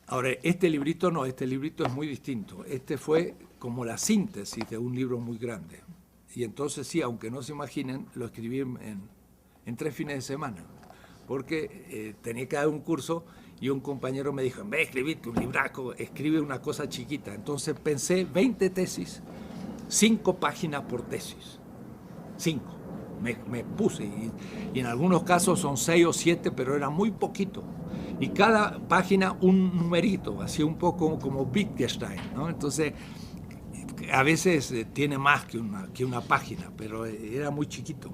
Ahora, este librito no, este librito es muy distinto. Este fue como la síntesis de un libro muy grande. Y entonces sí, aunque no se imaginen, lo escribí en 3 fines de semana. Porque tenía que dar un curso y un compañero me dijo, en vez de escribirte un libraco, escribe una cosa chiquita. Entonces pensé 20 tesis, 5 páginas por tesis. 5. Me puse y en algunos casos son 6 o 7, pero era muy poquito. Y cada página un numerito, así un poco como Wittgenstein, ¿no? Entonces, a veces tiene más que una página, pero era muy chiquito.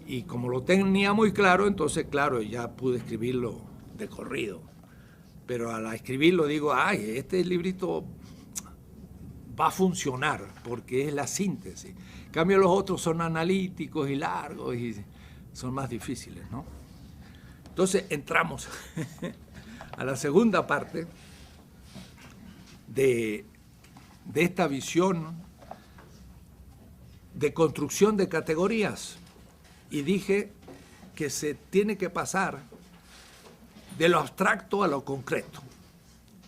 Y como lo tenía muy claro, entonces, claro, ya pude escribirlo de corrido. Pero al escribirlo digo, ay, este librito va a funcionar, porque es la síntesis. En cambio, los otros son analíticos y largos y son más difíciles, ¿no? Entonces entramos a la segunda parte de esta visión de construcción de categorías. Y dije que se tiene que pasar de lo abstracto a lo concreto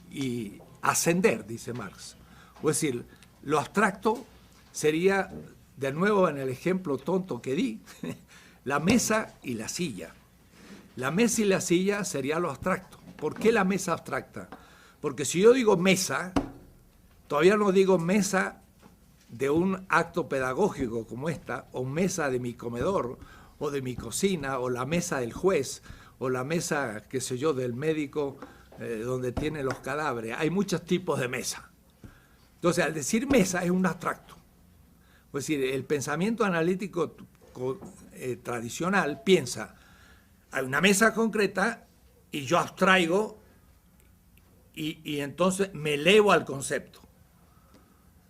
y ascender, dice Marx. Es decir, lo abstracto sería, de nuevo en el ejemplo tonto que di, la mesa y la silla. La mesa y la silla sería lo abstracto. ¿Por qué la mesa abstracta? Porque si yo digo mesa, todavía no digo mesa de un acto pedagógico como esta, o mesa de mi comedor, o de mi cocina, o la mesa del juez, o la mesa, qué sé yo, del médico donde tiene los cadáveres. Hay muchos tipos de mesa. Entonces, al decir mesa es un abstracto. Es decir, el pensamiento analítico tradicional piensa, hay una mesa concreta y yo abstraigo y entonces me elevo al concepto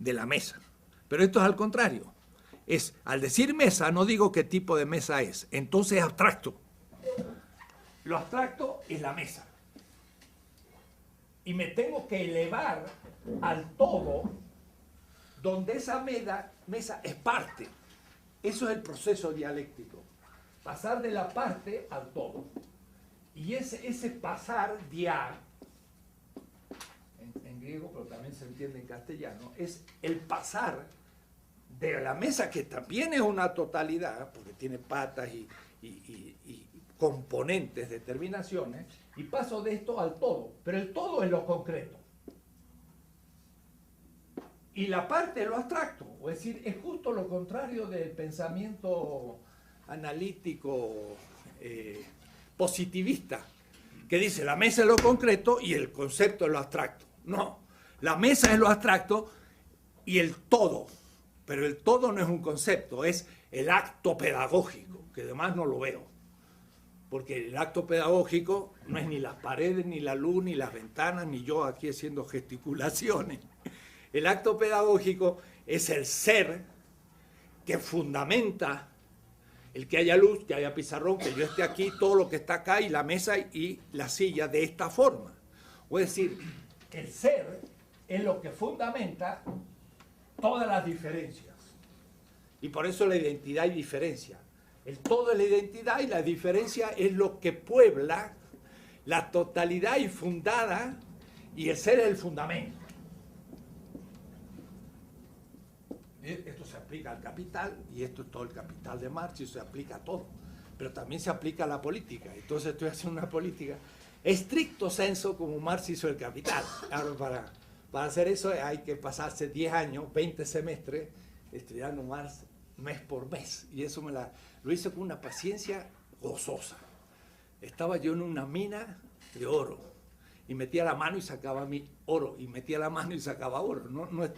de la mesa. Pero esto es al contrario. Al decir mesa no digo qué tipo de mesa es, entonces es abstracto. Lo abstracto es la mesa. Y me tengo que elevar al todo donde esa mesa es parte. Eso es el proceso dialéctico. Pasar de la parte al todo. Y ese pasar, dia, en griego, pero también se entiende en castellano, es el pasar de la mesa, que también es una totalidad, porque tiene patas y componentes de terminaciones, y paso de esto al todo. Pero el todo es lo concreto. Y la parte es lo abstracto. Es decir, es justo lo contrario del pensamiento analítico positivista, que dice la mesa es lo concreto y el concepto es lo abstracto. No, la mesa es lo abstracto y el todo, pero el todo no es un concepto, es el acto pedagógico, que además no lo veo, porque el acto pedagógico no es ni las paredes, ni la luz, ni las ventanas, ni yo aquí haciendo gesticulaciones. El acto pedagógico es el ser que fundamenta el que haya luz, que haya pizarrón, que yo esté aquí, todo lo que está acá, y la mesa y la silla de esta forma. Es decir, el ser es lo que fundamenta todas las diferencias. Y por eso la identidad y diferencia. El todo es la identidad y la diferencia es lo que puebla la totalidad y fundada, y el ser es el fundamento. Esto se aplica al capital, y esto es todo el capital de Marx, y se aplica a todo. Pero también se aplica a la política. Entonces estoy haciendo una política estricto senso como Marx hizo el capital. Ahora, para hacer eso hay que pasarse 10 años, 20 semestres, estudiando Marx mes por mes. Y eso lo hice con una paciencia gozosa. Estaba yo en una mina de oro, y metía la mano y sacaba mi oro, y metía la mano y sacaba oro.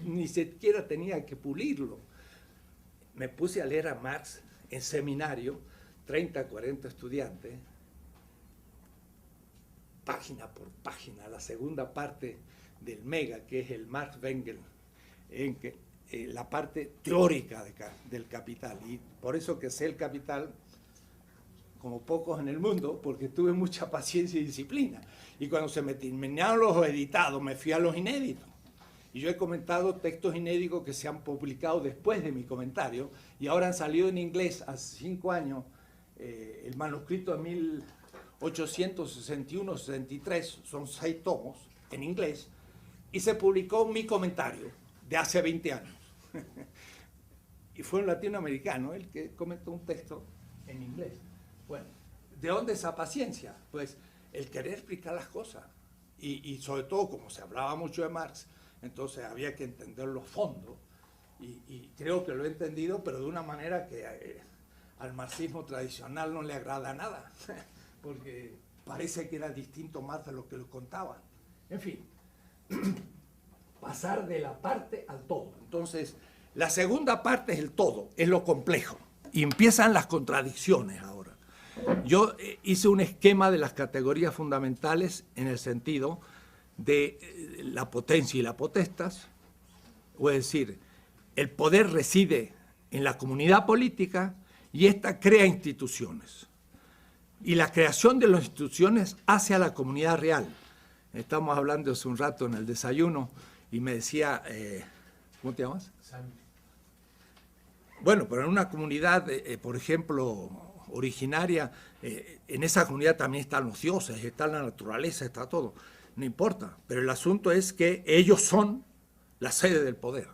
Ni siquiera tenía que pulirlo. Me puse a leer a Marx en seminario, 30, 40 estudiantes, página por página, la segunda parte del Mega, que es el Marx Engels, en que, la parte teórica del Capital. Y por eso que sé el Capital como pocos en el mundo, porque tuve mucha paciencia y disciplina. Y cuando se me terminaron los editados, me fui a los inéditos. Y yo he comentado textos inéditos que se han publicado después de mi comentario, y ahora han salido en inglés hace 5 años, el manuscrito de 1861-63, son 6 tomos en inglés, y se publicó mi comentario de hace 20 años. Y fue un latinoamericano el que comentó un texto en inglés. Bueno, ¿de dónde esa paciencia? Pues el querer explicar las cosas. Y sobre todo, como se hablaba mucho de Marx, entonces había que entender los fondos. Y creo que lo he entendido, pero de una manera que al marxismo tradicional no le agrada nada, porque parece que era distinto más de lo que lo contaban. En fin, pasar de la parte al todo. Entonces, la segunda parte es el todo, es lo complejo. Y empiezan las contradicciones ahora. Yo hice un esquema de las categorías fundamentales en el sentido de la potencia y la potestas, es decir, el poder reside en la comunidad política y ésta crea instituciones. Y la creación de las instituciones hace a la comunidad real. Estamos hablando hace un rato en el desayuno y me decía, ¿cómo te llamas? Bueno, pero en una comunidad, por ejemplo, originaria, en esa comunidad también están los dioses, está la naturaleza, está todo. No importa, pero el asunto es que ellos son la sede del poder.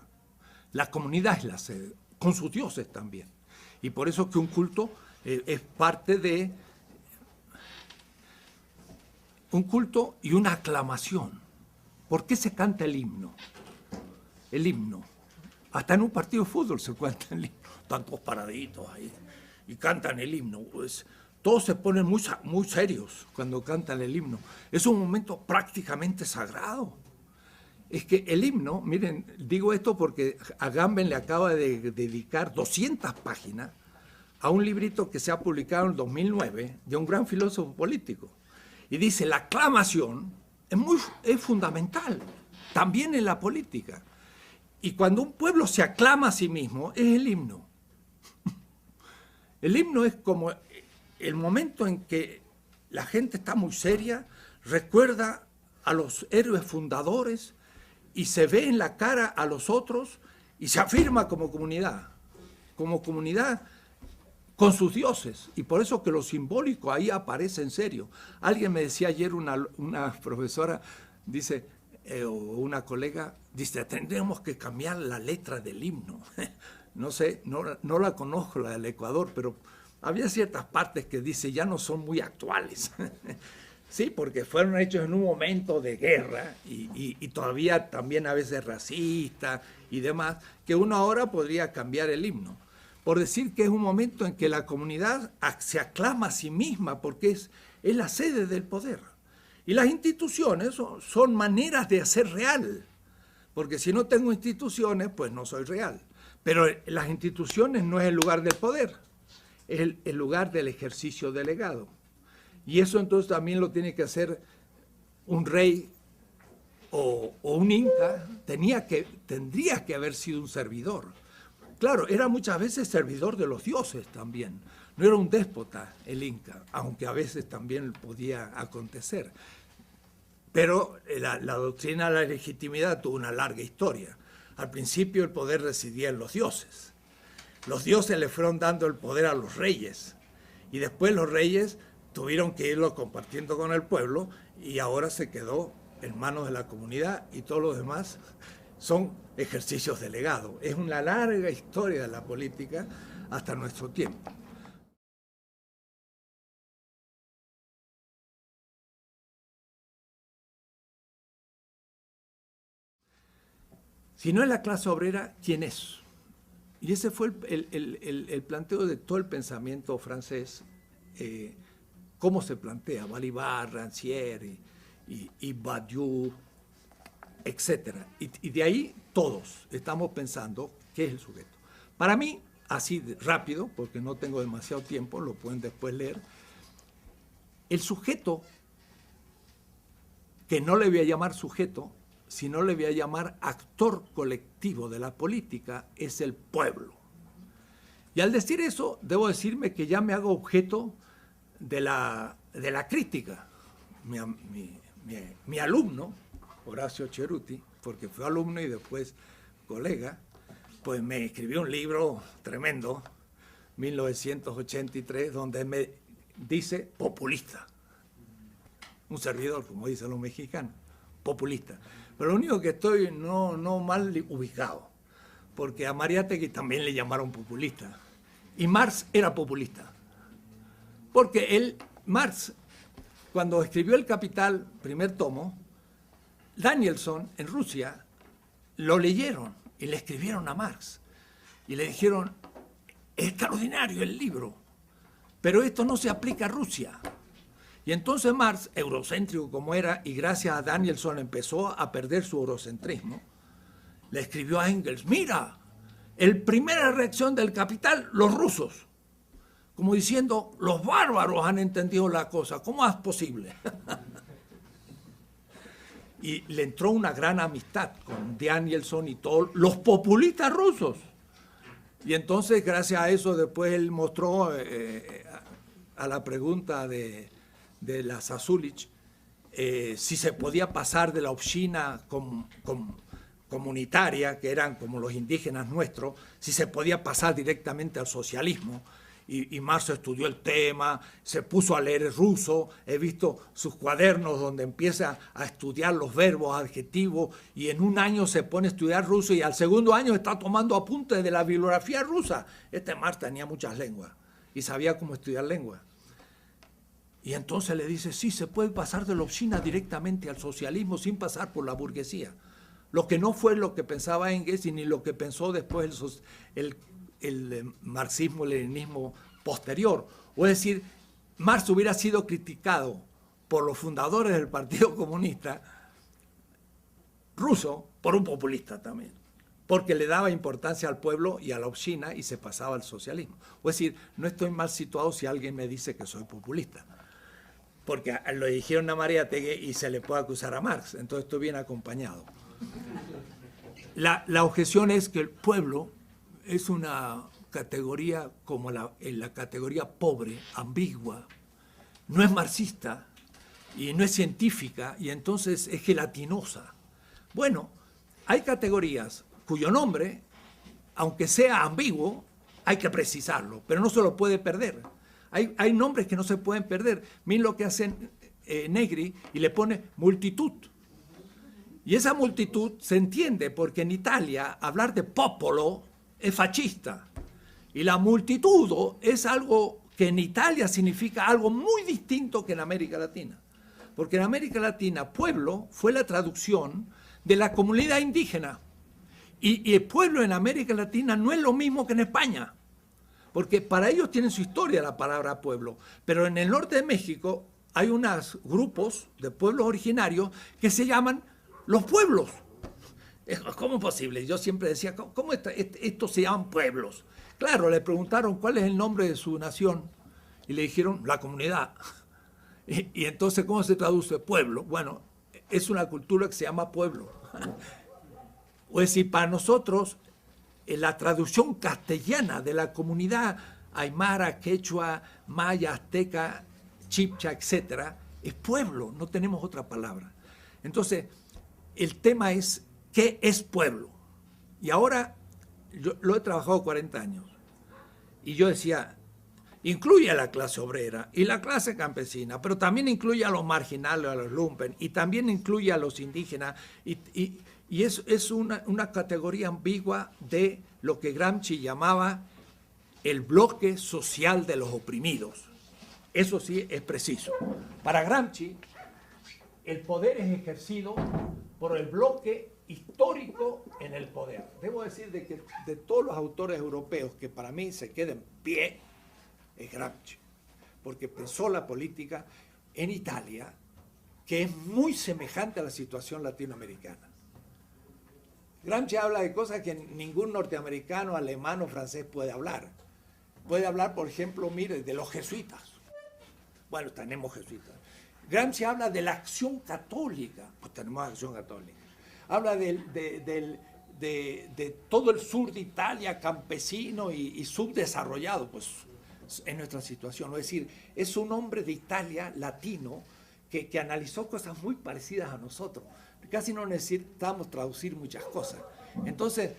La comunidad es la sede, con sus dioses también. Y por eso que un culto es parte de un culto y una aclamación. ¿Por qué se canta el himno? El himno. Hasta en un partido de fútbol se canta el himno. Están todos paraditos ahí y cantan el himno. Pues, todos se ponen muy serios cuando cantan el himno. Es un momento prácticamente sagrado. Es que el himno, miren, digo esto porque Agamben le acaba de dedicar 200 páginas a un librito que se ha publicado en el 2009 de un gran filósofo político. Y dice, la aclamación es fundamental, también en la política. Y cuando un pueblo se aclama a sí mismo, es el himno. El himno es como el momento en que la gente está muy seria, recuerda a los héroes fundadores y se ve en la cara a los otros y se afirma como comunidad con sus dioses. Y por eso que lo simbólico ahí aparece en serio. Alguien me decía ayer, una profesora, dice, o una colega, dice, tendremos que cambiar la letra del himno. No sé, no la conozco, la del Ecuador, pero había ciertas partes que dice, ya no son muy actuales. Sí, porque fueron hechos en un momento de guerra y todavía también a veces racista y demás, que uno ahora podría cambiar el himno. Por decir que es un momento en que la comunidad se aclama a sí misma porque es la sede del poder. Y las instituciones son maneras de hacer real, porque si no tengo instituciones, pues no soy real. Pero las instituciones no es el lugar del poder, es el lugar del ejercicio delegado. Y eso entonces también lo tiene que hacer un rey o un inca, tendría que haber sido un servidor. Claro, era muchas veces servidor de los dioses también. No era un déspota el inca, aunque a veces también podía acontecer. Pero la doctrina de la legitimidad tuvo una larga historia. Al principio el poder residía en los dioses. Los dioses le fueron dando el poder a los reyes. Y después los reyes tuvieron que irlo compartiendo con el pueblo y ahora se quedó en manos de la comunidad y todos los demás son ejercicios delegados. Es una larga historia de la política hasta nuestro tiempo. Si no es la clase obrera, ¿quién es? Y ese fue el planteo de todo el pensamiento francés, cómo se plantea, Balibar, Rancière y Badiou, etc. Y de ahí todos estamos pensando qué es el sujeto. Para mí, así rápido, porque no tengo demasiado tiempo, lo pueden después leer. El sujeto, que no le voy a llamar sujeto, sino le voy a llamar actor colectivo de la política, es el pueblo. Y al decir eso, debo decirme que ya me hago objeto de la crítica. Mi alumno, Horacio Ceruti, porque fue alumno y después colega, pues me escribió un libro tremendo, 1983, donde me dice populista. Un servidor, como dicen los mexicanos, populista. Pero lo único que estoy no mal ubicado, porque a Mariátegui también le llamaron populista. Y Marx era populista. Porque Marx, cuando escribió El Capital, primer tomo, Danielson en Rusia lo leyeron y le escribieron a Marx. Y le dijeron, es extraordinario el libro, pero esto no se aplica a Rusia. Y entonces Marx, eurocéntrico como era, y gracias a Danielson empezó a perder su eurocentrismo, le escribió a Engels, mira, el primera reacción del Capital, los rusos, como diciendo, los bárbaros han entendido la cosa, ¿cómo es posible? Y le entró una gran amistad con Danielson y todos los populistas rusos. Y entonces, gracias a eso, después él mostró a la pregunta de la Sasulich, si se podía pasar de la obshchina comunitaria, que eran como los indígenas nuestros, si se podía pasar directamente al socialismo. Y Marx estudió el tema, se puso a leer ruso, he visto sus cuadernos donde empieza a estudiar los verbos, adjetivos, y en un año se pone a estudiar ruso y al segundo año está tomando apuntes de la bibliografía rusa. Marx tenía muchas lenguas y sabía cómo estudiar lenguas. Y entonces le dice, sí, se puede pasar de la obshchina directamente al socialismo sin pasar por la burguesía. Lo que no fue lo que pensaba Engels y ni lo que pensó después el marxismo-leninismo posterior. O es decir, Marx hubiera sido criticado por los fundadores del Partido Comunista ruso por un populista también, porque le daba importancia al pueblo y a la obshchina y se pasaba al socialismo. O es decir, no estoy mal situado si alguien me dice que soy populista, porque lo dijeron a Mariátegui y se le puede acusar a Marx, entonces estoy bien acompañado. La objeción es que el pueblo es una categoría como la categoría pobre, ambigua, no es marxista y no es científica y entonces es gelatinosa. Bueno, hay categorías cuyo nombre, aunque sea ambiguo, hay que precisarlo, pero no se lo puede perder. Hay nombres que no se pueden perder. Miren lo que hace Negri y le pone multitud. Y esa multitud se entiende porque en Italia hablar de popolo es fascista. Y la multitud es algo que en Italia significa algo muy distinto que en América Latina. Porque en América Latina, pueblo fue la traducción de la comunidad indígena. Y el pueblo en América Latina no es lo mismo que en España. Porque para ellos tienen su historia la palabra pueblo. Pero en el norte de México hay unos grupos de pueblos originarios que se llaman los pueblos. ¿Cómo es posible? Yo siempre decía, ¿cómo estos se llaman pueblos? Claro, le preguntaron cuál es el nombre de su nación y le dijeron la comunidad. Y entonces, ¿cómo se traduce pueblo? Bueno, es una cultura que se llama pueblo. O es decir, para nosotros, la traducción castellana de la comunidad aymara, quechua, maya, azteca, chibcha, etcétera, es pueblo, no tenemos otra palabra. Entonces, el tema es, ¿qué es pueblo? Y ahora, yo lo he trabajado 40 años, y yo decía, incluye a la clase obrera y la clase campesina, pero también incluye a los marginales, a los lumpen, y también incluye a los indígenas, y es una categoría ambigua de lo que Gramsci llamaba el bloque social de los oprimidos. Eso sí es preciso. Para Gramsci, el poder es ejercido por el bloque histórico en el poder. Debo decir que de todos los autores europeos que para mí se quedan en pie, es Gramsci, porque pensó la política en Italia, que es muy semejante a la situación latinoamericana. Gramsci habla de cosas que ningún norteamericano, alemán o francés puede hablar. Puede hablar, por ejemplo, mire, de los jesuitas. Bueno, tenemos jesuitas. Gramsci habla de la acción católica. Pues tenemos acción católica. Habla de todo el sur de Italia, campesino y subdesarrollado, pues en nuestra situación. Es decir, es un hombre de Italia, latino, que analizó cosas muy parecidas a nosotros. Casi no necesitamos traducir muchas cosas. Entonces,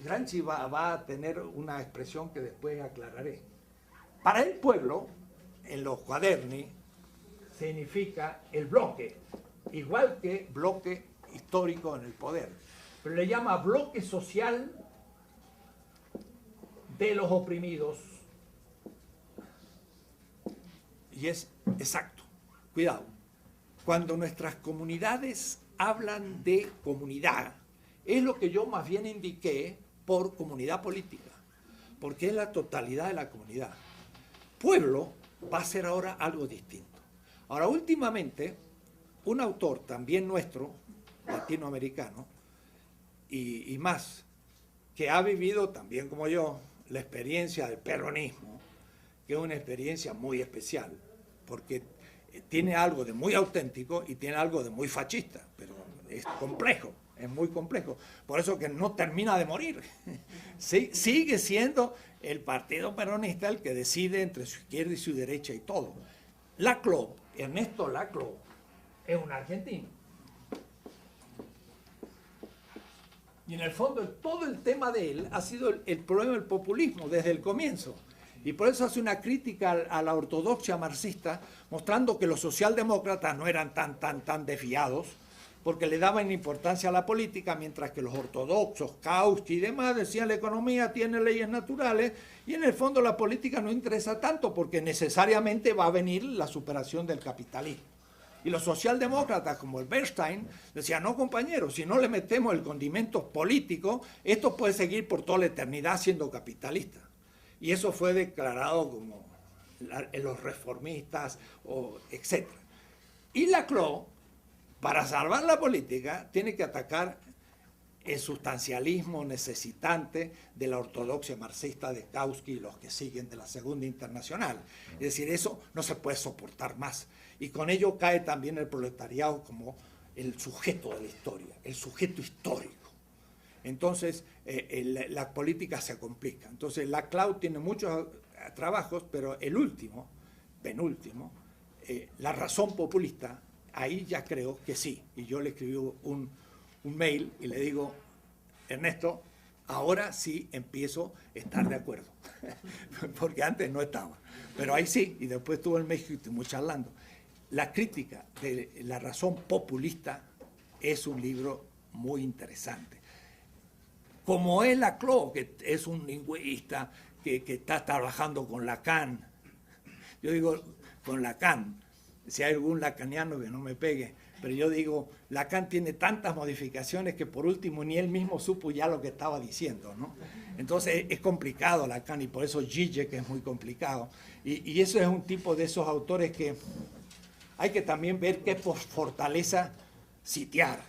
Gramsci va a tener una expresión que después aclararé. Para el pueblo, en los cuaderni, significa el bloque, igual que bloque histórico en el poder. Pero le llama bloque social de los oprimidos. Y es exacto. Cuidado. Cuando nuestras comunidades hablan de comunidad, es lo que yo más bien indiqué por comunidad política, porque es la totalidad de la comunidad. Pueblo va a ser ahora algo distinto. Ahora, últimamente, un autor también nuestro, latinoamericano, y más, que ha vivido también como yo la experiencia del peronismo, que es una experiencia muy especial, porque tiene algo de muy auténtico y tiene algo de muy fascista, pero es complejo, es muy complejo. Por eso que no termina de morir. Sí, sigue siendo el partido peronista el que decide entre su izquierda y su derecha y todo. Laclau, Ernesto Laclau, es un argentino. Y en el fondo todo el tema de él ha sido el problema del populismo desde el comienzo. Y por eso hace una crítica a la ortodoxia marxista, mostrando que los socialdemócratas no eran tan desviados, porque le daban importancia a la política, mientras que los ortodoxos, Kautsky y demás, decían la economía tiene leyes naturales, y en el fondo la política no interesa tanto, porque necesariamente va a venir la superación del capitalismo. Y los socialdemócratas, como el Bernstein, decían, no compañeros, si no le metemos el condimento político, esto puede seguir por toda la eternidad siendo capitalista. Y eso fue declarado como los reformistas, etc. Y Laclau, para salvar la política, tiene que atacar el sustancialismo necesitante de la ortodoxia marxista de Kautsky y los que siguen de la Segunda Internacional. Es decir, eso no se puede soportar más. Y con ello cae también el proletariado como el sujeto de la historia, el sujeto histórico. Entonces, la política se complica. Entonces, Laclau tiene muchos trabajos, pero el último, penúltimo, la razón populista, ahí ya creo que sí. Y yo le escribí un mail y le digo, Ernesto, ahora sí empiezo a estar de acuerdo, porque antes no estaba. Pero ahí sí, y después estuve en México y estuvimos charlando. La crítica de la razón populista es un libro muy interesante. Como es Laclau, que es un lingüista que está trabajando con Lacan, yo digo con Lacan, si hay algún lacaniano que no me pegue, pero yo digo, Lacan tiene tantas modificaciones que por último ni él mismo supo ya lo que estaba diciendo, ¿no? Entonces es complicado Lacan y por eso Zizek es muy complicado. Y eso es un tipo de esos autores que hay que también ver qué fortaleza sitiar.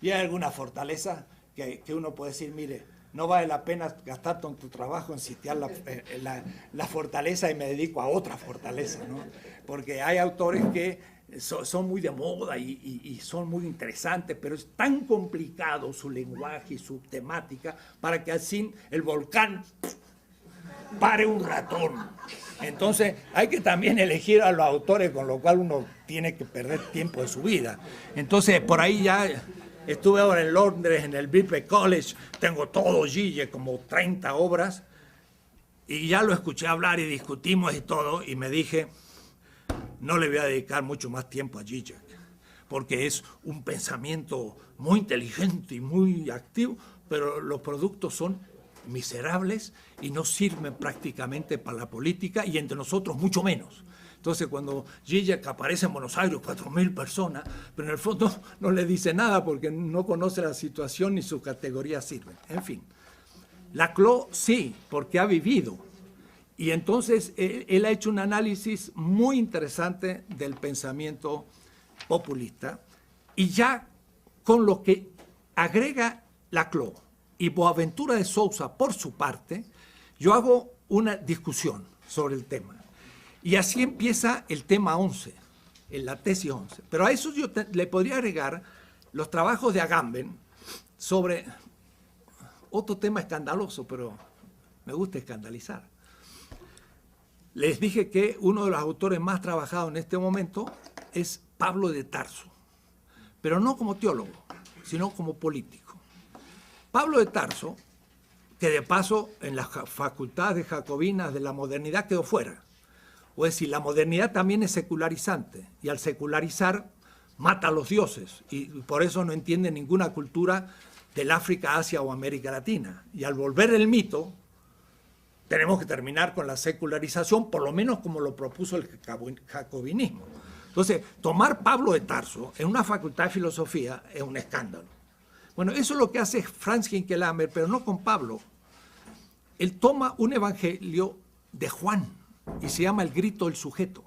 Y hay alguna fortaleza que uno puede decir, mire, no vale la pena gastar todo tu trabajo en sitiar la fortaleza y me dedico a otra fortaleza, ¿no? Porque hay autores que son muy de moda y son muy interesantes, pero es tan complicado su lenguaje y su temática para que al fin el volcán pare un ratón. Entonces hay que también elegir a los autores con lo cual uno tiene que perder tiempo de su vida. Entonces por ahí ya estuve ahora en Londres, en el Birkbeck College, tengo todo Zizek, como 30 obras, y ya lo escuché hablar y discutimos y todo, y me dije, no le voy a dedicar mucho más tiempo a Zizek, porque es un pensamiento muy inteligente y muy activo, pero los productos son miserables y no sirven prácticamente para la política y entre nosotros mucho menos. Entonces cuando Zizek aparece en Buenos Aires, 4.000 personas, pero en el fondo no le dice nada porque no conoce la situación ni sus categorías sirven. En fin, Laclau sí, porque ha vivido. Y entonces él ha hecho un análisis muy interesante del pensamiento populista y ya con lo que agrega Laclau y Boaventura de Sousa, por su parte, yo hago una discusión sobre el tema. Y así empieza el tema 11, en la tesis 11. Pero a eso yo le podría agregar los trabajos de Agamben sobre otro tema escandaloso, pero me gusta escandalizar. Les dije que uno de los autores más trabajados en este momento es Pablo de Tarso, pero no como teólogo, sino como político. Pablo de Tarso, que de paso en las facultades jacobinas de la modernidad quedó fuera. O es decir, la modernidad también es secularizante, y al secularizar mata a los dioses, y por eso no entiende ninguna cultura del África, Asia o América Latina. Y al volver el mito, tenemos que terminar con la secularización, por lo menos como lo propuso el jacobinismo. Entonces, tomar Pablo de Tarso en una facultad de filosofía es un escándalo. Bueno, eso es lo que hace Franz Hinckelhammer, pero no con Pablo. Él toma un evangelio de Juan y se llama El grito del sujeto.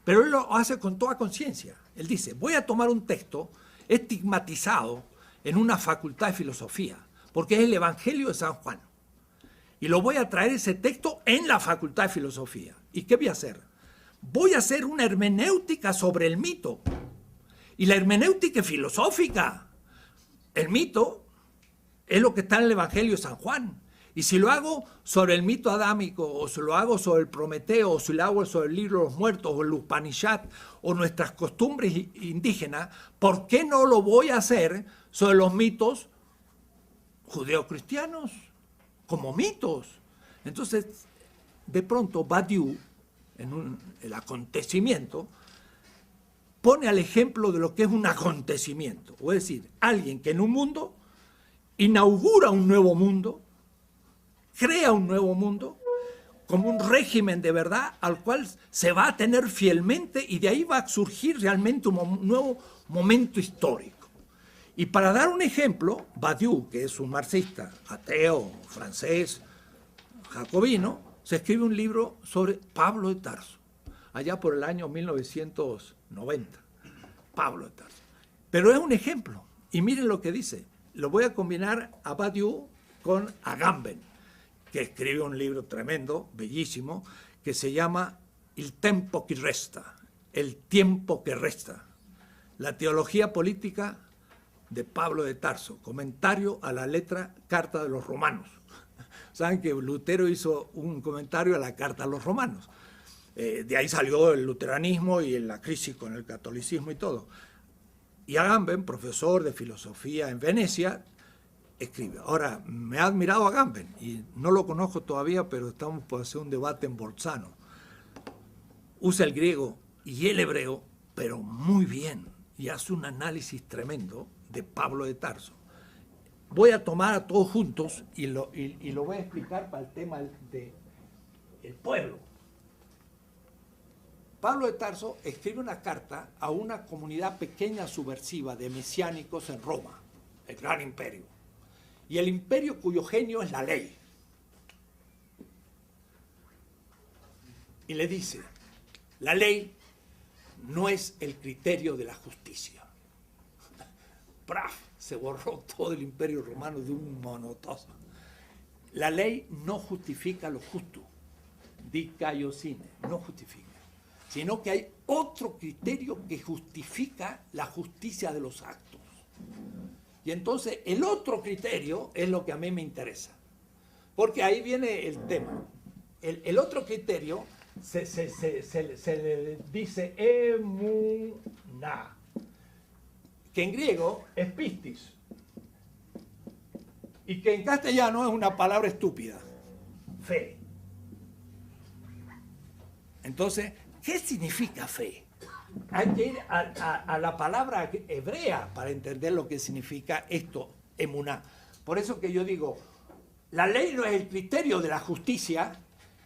Pero él lo hace con toda conciencia. Él dice, voy a tomar un texto estigmatizado en una facultad de filosofía, porque es el evangelio de San Juan. Y lo voy a traer ese texto en la facultad de filosofía. ¿Y qué voy a hacer? Voy a hacer una hermenéutica sobre el mito. Y la hermenéutica es filosófica. El mito es lo que está en el Evangelio de San Juan. Y si lo hago sobre el mito adámico, o si lo hago sobre el Prometeo, o si lo hago sobre el libro de los muertos, o el Upanishad, o nuestras costumbres indígenas, ¿por qué no lo voy a hacer sobre los mitos judeocristianos? Como mitos. Entonces, de pronto, Badiou, en el acontecimiento, pone al ejemplo de lo que es un acontecimiento. Es decir, alguien que en un mundo inaugura un nuevo mundo, crea un nuevo mundo, como un régimen de verdad al cual se va a tener fielmente y de ahí va a surgir realmente un nuevo momento histórico. Y para dar un ejemplo, Badiou, que es un marxista, ateo, francés, jacobino, se escribe un libro sobre Pablo de Tarso, allá por el año 1990. Pablo de Tarso. Pero es un ejemplo. Y miren lo que dice. Lo voy a combinar a Badiou con Agamben, que escribe un libro tremendo, bellísimo, que se llama Il tempo che resta, el tiempo que resta. La teología política de Pablo de Tarso, comentario a la letra Carta de los Romanos. Saben que Lutero hizo un comentario a la Carta a los Romanos. De ahí salió el luteranismo y la crisis con el catolicismo y todo. Y Agamben, profesor de filosofía en Venecia, escribe. Ahora, me ha admirado Agamben, y no lo conozco todavía, pero estamos por hacer un debate en Bolzano. Usa el griego y el hebreo, pero muy bien, y hace un análisis tremendo de Pablo de Tarso. Voy a tomar a todos juntos y lo voy a explicar para el tema del pueblo. Pablo de Tarso escribe una carta a una comunidad pequeña subversiva de mesiánicos en Roma, el gran imperio. Y el imperio cuyo genio es la ley. Y le dice, la ley no es el criterio de la justicia. ¡Praf! Se borró todo el imperio romano de un monotoso. La ley no justifica lo justo. Dikaiosine, no justifica. Sino que hay otro criterio que justifica la justicia de los actos. Y entonces el otro criterio es lo que a mí me interesa. Porque ahí viene el tema. El otro criterio se le dice emuná, que en griego es pistis, y que en castellano es una palabra estúpida, fe. Entonces, ¿qué significa fe? Hay que ir a la palabra hebrea para entender lo que significa esto, emuná. Por eso que yo digo, la ley no es el criterio de la justicia,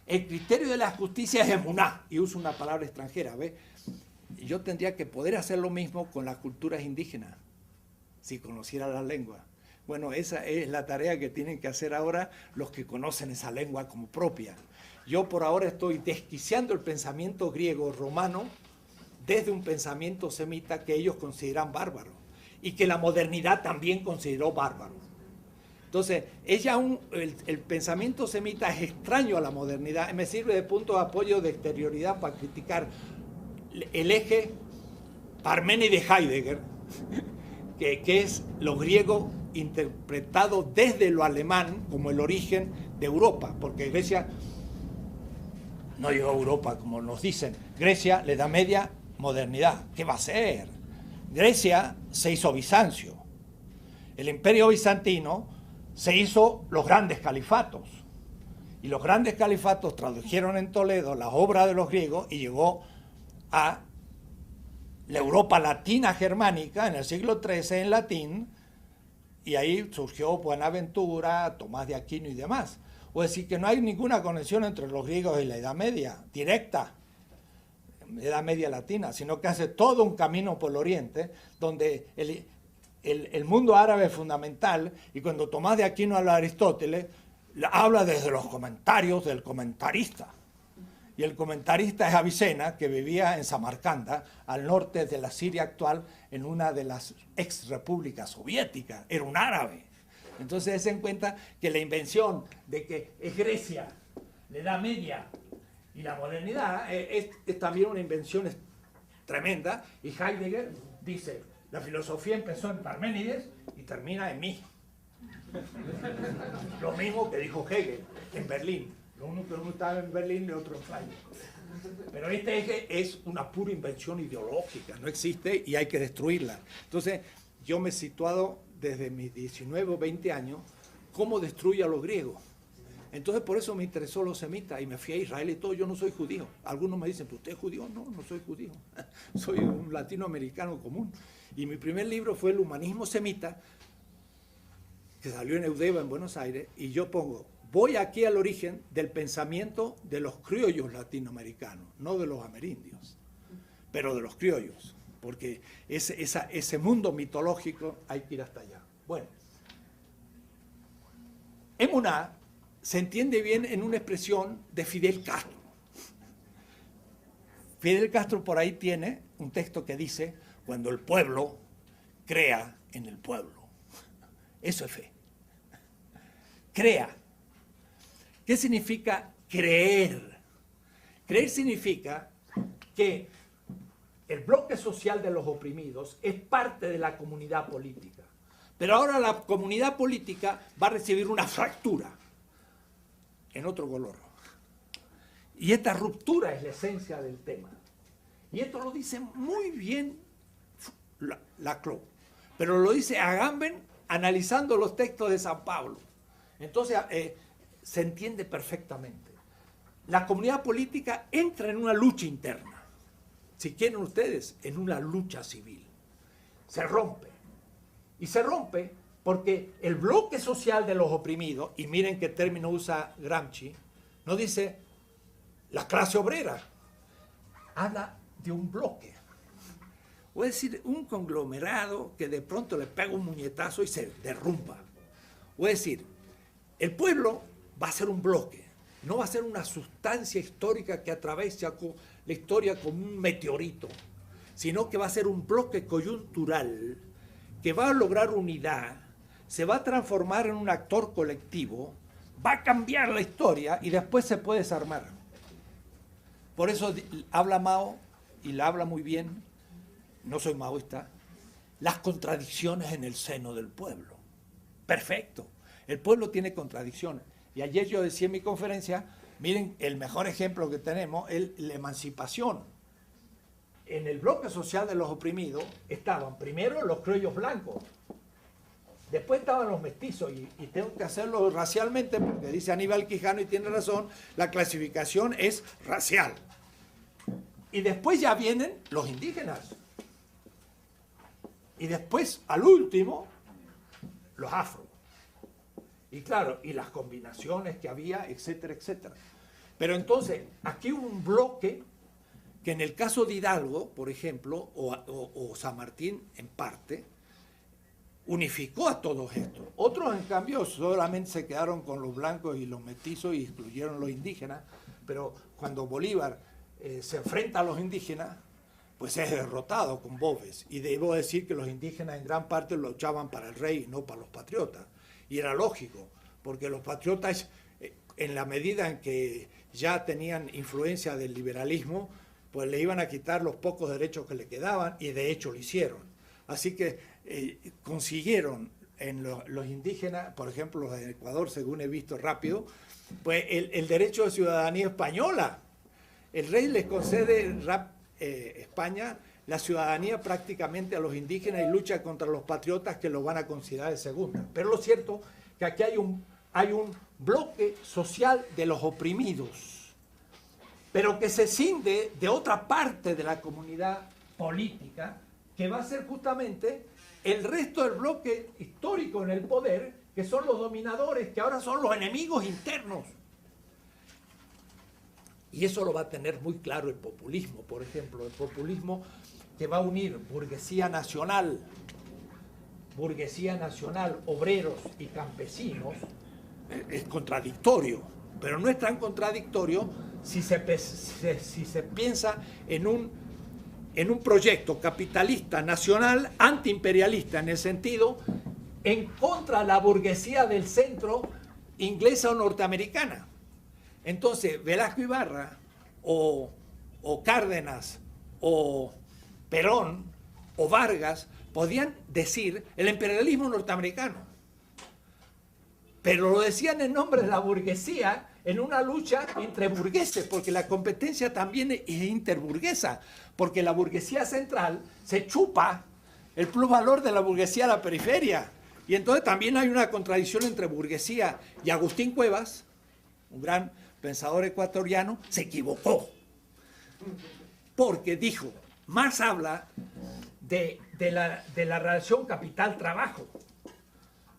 el criterio de la justicia es emuná, y uso una palabra extranjera, ¿ves? Yo tendría que poder hacer lo mismo con las culturas indígenas, si conociera la lengua. Bueno, esa es la tarea que tienen que hacer ahora los que conocen esa lengua como propia. Yo por ahora estoy desquiciando el pensamiento griego romano desde un pensamiento semita que ellos consideran bárbaro y que la modernidad también consideró bárbaro. Entonces, el pensamiento semita es extraño a la modernidad, me sirve de punto de apoyo de exterioridad para criticar el eje Parménides-Heidegger, que es lo griego interpretado desde lo alemán como el origen de Europa, porque Grecia no llegó a Europa como nos dicen. Grecia, la Edad Media, modernidad. ¿Qué va a ser? Grecia se hizo Bizancio. El Imperio Bizantino se hizo los grandes califatos. Y los grandes califatos tradujeron en Toledo las obras de los griegos y llegó a la Europa latina germánica en el siglo XIII en latín, y ahí surgió Buenaventura, Tomás de Aquino y demás. O decir que no hay ninguna conexión entre los griegos y la Edad Media, directa, Edad Media latina, sino que hace todo un camino por el Oriente, donde el mundo árabe es fundamental, y cuando Tomás de Aquino habla de Aristóteles, habla desde los comentarios del comentarista. Y el comentarista es Avicena, que vivía en Samarcanda, al norte de la Siria actual, en una de las ex repúblicas soviéticas. Era un árabe. Entonces se den cuenta que la invención de que es Grecia, la Edad Media y la modernidad es también una invención tremenda. Y Heidegger dice, la filosofía empezó en Parménides y termina en mí. Lo mismo que dijo Hegel en Berlín. Lo único que uno estaba en Berlín y otro en Freiburg. Pero este eje es una pura invención ideológica, no existe y hay que destruirla. Entonces, yo me he situado desde mis 19 o 20 años cómo destruye a los griegos. Entonces, por eso me interesó los semitas y me fui a Israel y todo. Yo no soy judío. Algunos me dicen, ¿usted es judío? No, no soy judío. Soy un latinoamericano común. Y mi primer libro fue El humanismo semita, que salió en Eudeva, en Buenos Aires, y yo pongo, voy aquí al origen del pensamiento de los criollos latinoamericanos, no de los amerindios, pero de los criollos, porque ese mundo mitológico hay que ir hasta allá. Bueno, Emuná se entiende bien en una expresión de Fidel Castro. Fidel Castro por ahí tiene un texto que dice, cuando el pueblo crea en el pueblo. Eso es fe. Crea. ¿Qué significa creer? Creer significa que el bloque social de los oprimidos es parte de la comunidad política. Pero ahora la comunidad política va a recibir una fractura en otro color. Y esta ruptura es la esencia del tema. Y esto lo dice muy bien Laclau, pero lo dice Agamben analizando los textos de San Pablo. Entonces se entiende perfectamente. La comunidad política entra en una lucha interna, si quieren ustedes, en una lucha civil. Se rompe. Y se rompe porque el bloque social de los oprimidos, y miren qué término usa Gramsci, no dice la clase obrera, habla de un bloque. O es decir, un conglomerado que de pronto le pega un muñetazo y se derrumba. O es decir, el pueblo va a ser un bloque, no va a ser una sustancia histórica que atraviesa la historia como un meteorito, sino que va a ser un bloque coyuntural que va a lograr unidad, se va a transformar en un actor colectivo, va a cambiar la historia y después se puede desarmar. Por eso habla Mao, y la habla muy bien, no soy maoísta, las contradicciones en el seno del pueblo. Perfecto. El pueblo tiene contradicciones. Y ayer yo decía en mi conferencia, miren, el mejor ejemplo que tenemos es la emancipación. En el bloque social de los oprimidos estaban primero los criollos blancos, después estaban los mestizos, y tengo que hacerlo racialmente porque dice Aníbal Quijano y tiene razón, la clasificación es racial. Y después ya vienen los indígenas. Y después, al último, los afro. Y claro, y las combinaciones que había, etcétera, etcétera. Pero entonces, aquí hubo un bloque que en el caso de Hidalgo, por ejemplo, o San Martín en parte, unificó a todos estos. Otros, en cambio, solamente se quedaron con los blancos y los mestizos y excluyeron los indígenas. Pero cuando Bolívar se enfrenta a los indígenas, pues es derrotado con Boves. Y debo decir que los indígenas en gran parte luchaban para el rey, no para los patriotas. Y era lógico, porque los patriotas, en la medida en que ya tenían influencia del liberalismo, pues le iban a quitar los pocos derechos que le quedaban, y de hecho lo hicieron. Así que consiguieron en los indígenas, por ejemplo los de Ecuador, según he visto rápido, pues el derecho de ciudadanía española. El rey les concede España la ciudadanía prácticamente a los indígenas y lucha contra los patriotas que lo van a considerar de segunda. Pero lo cierto es que aquí hay un bloque social de los oprimidos, pero que se cinde de otra parte de la comunidad política, que va a ser justamente el resto del bloque histórico en el poder, que son los dominadores, que ahora son los enemigos internos. Y eso lo va a tener muy claro el populismo, por ejemplo, el populismo que va a unir burguesía nacional, obreros y campesinos. Es contradictorio, pero no es tan contradictorio si se piensa en un proyecto capitalista nacional antiimperialista, en el sentido en contra de la burguesía del centro inglesa o norteamericana. Entonces Velasco Ibarra o Cárdenas o Perón o Vargas podían decir el imperialismo norteamericano, pero lo decían en nombre de la burguesía, en una lucha entre burgueses, porque la competencia también es interburguesa, porque la burguesía central se chupa el plusvalor de la burguesía a la periferia. Y entonces también hay una contradicción entre burguesía, y Agustín Cuevas, un gran pensador ecuatoriano, se equivocó, porque dijo, Marx habla de la relación capital-trabajo,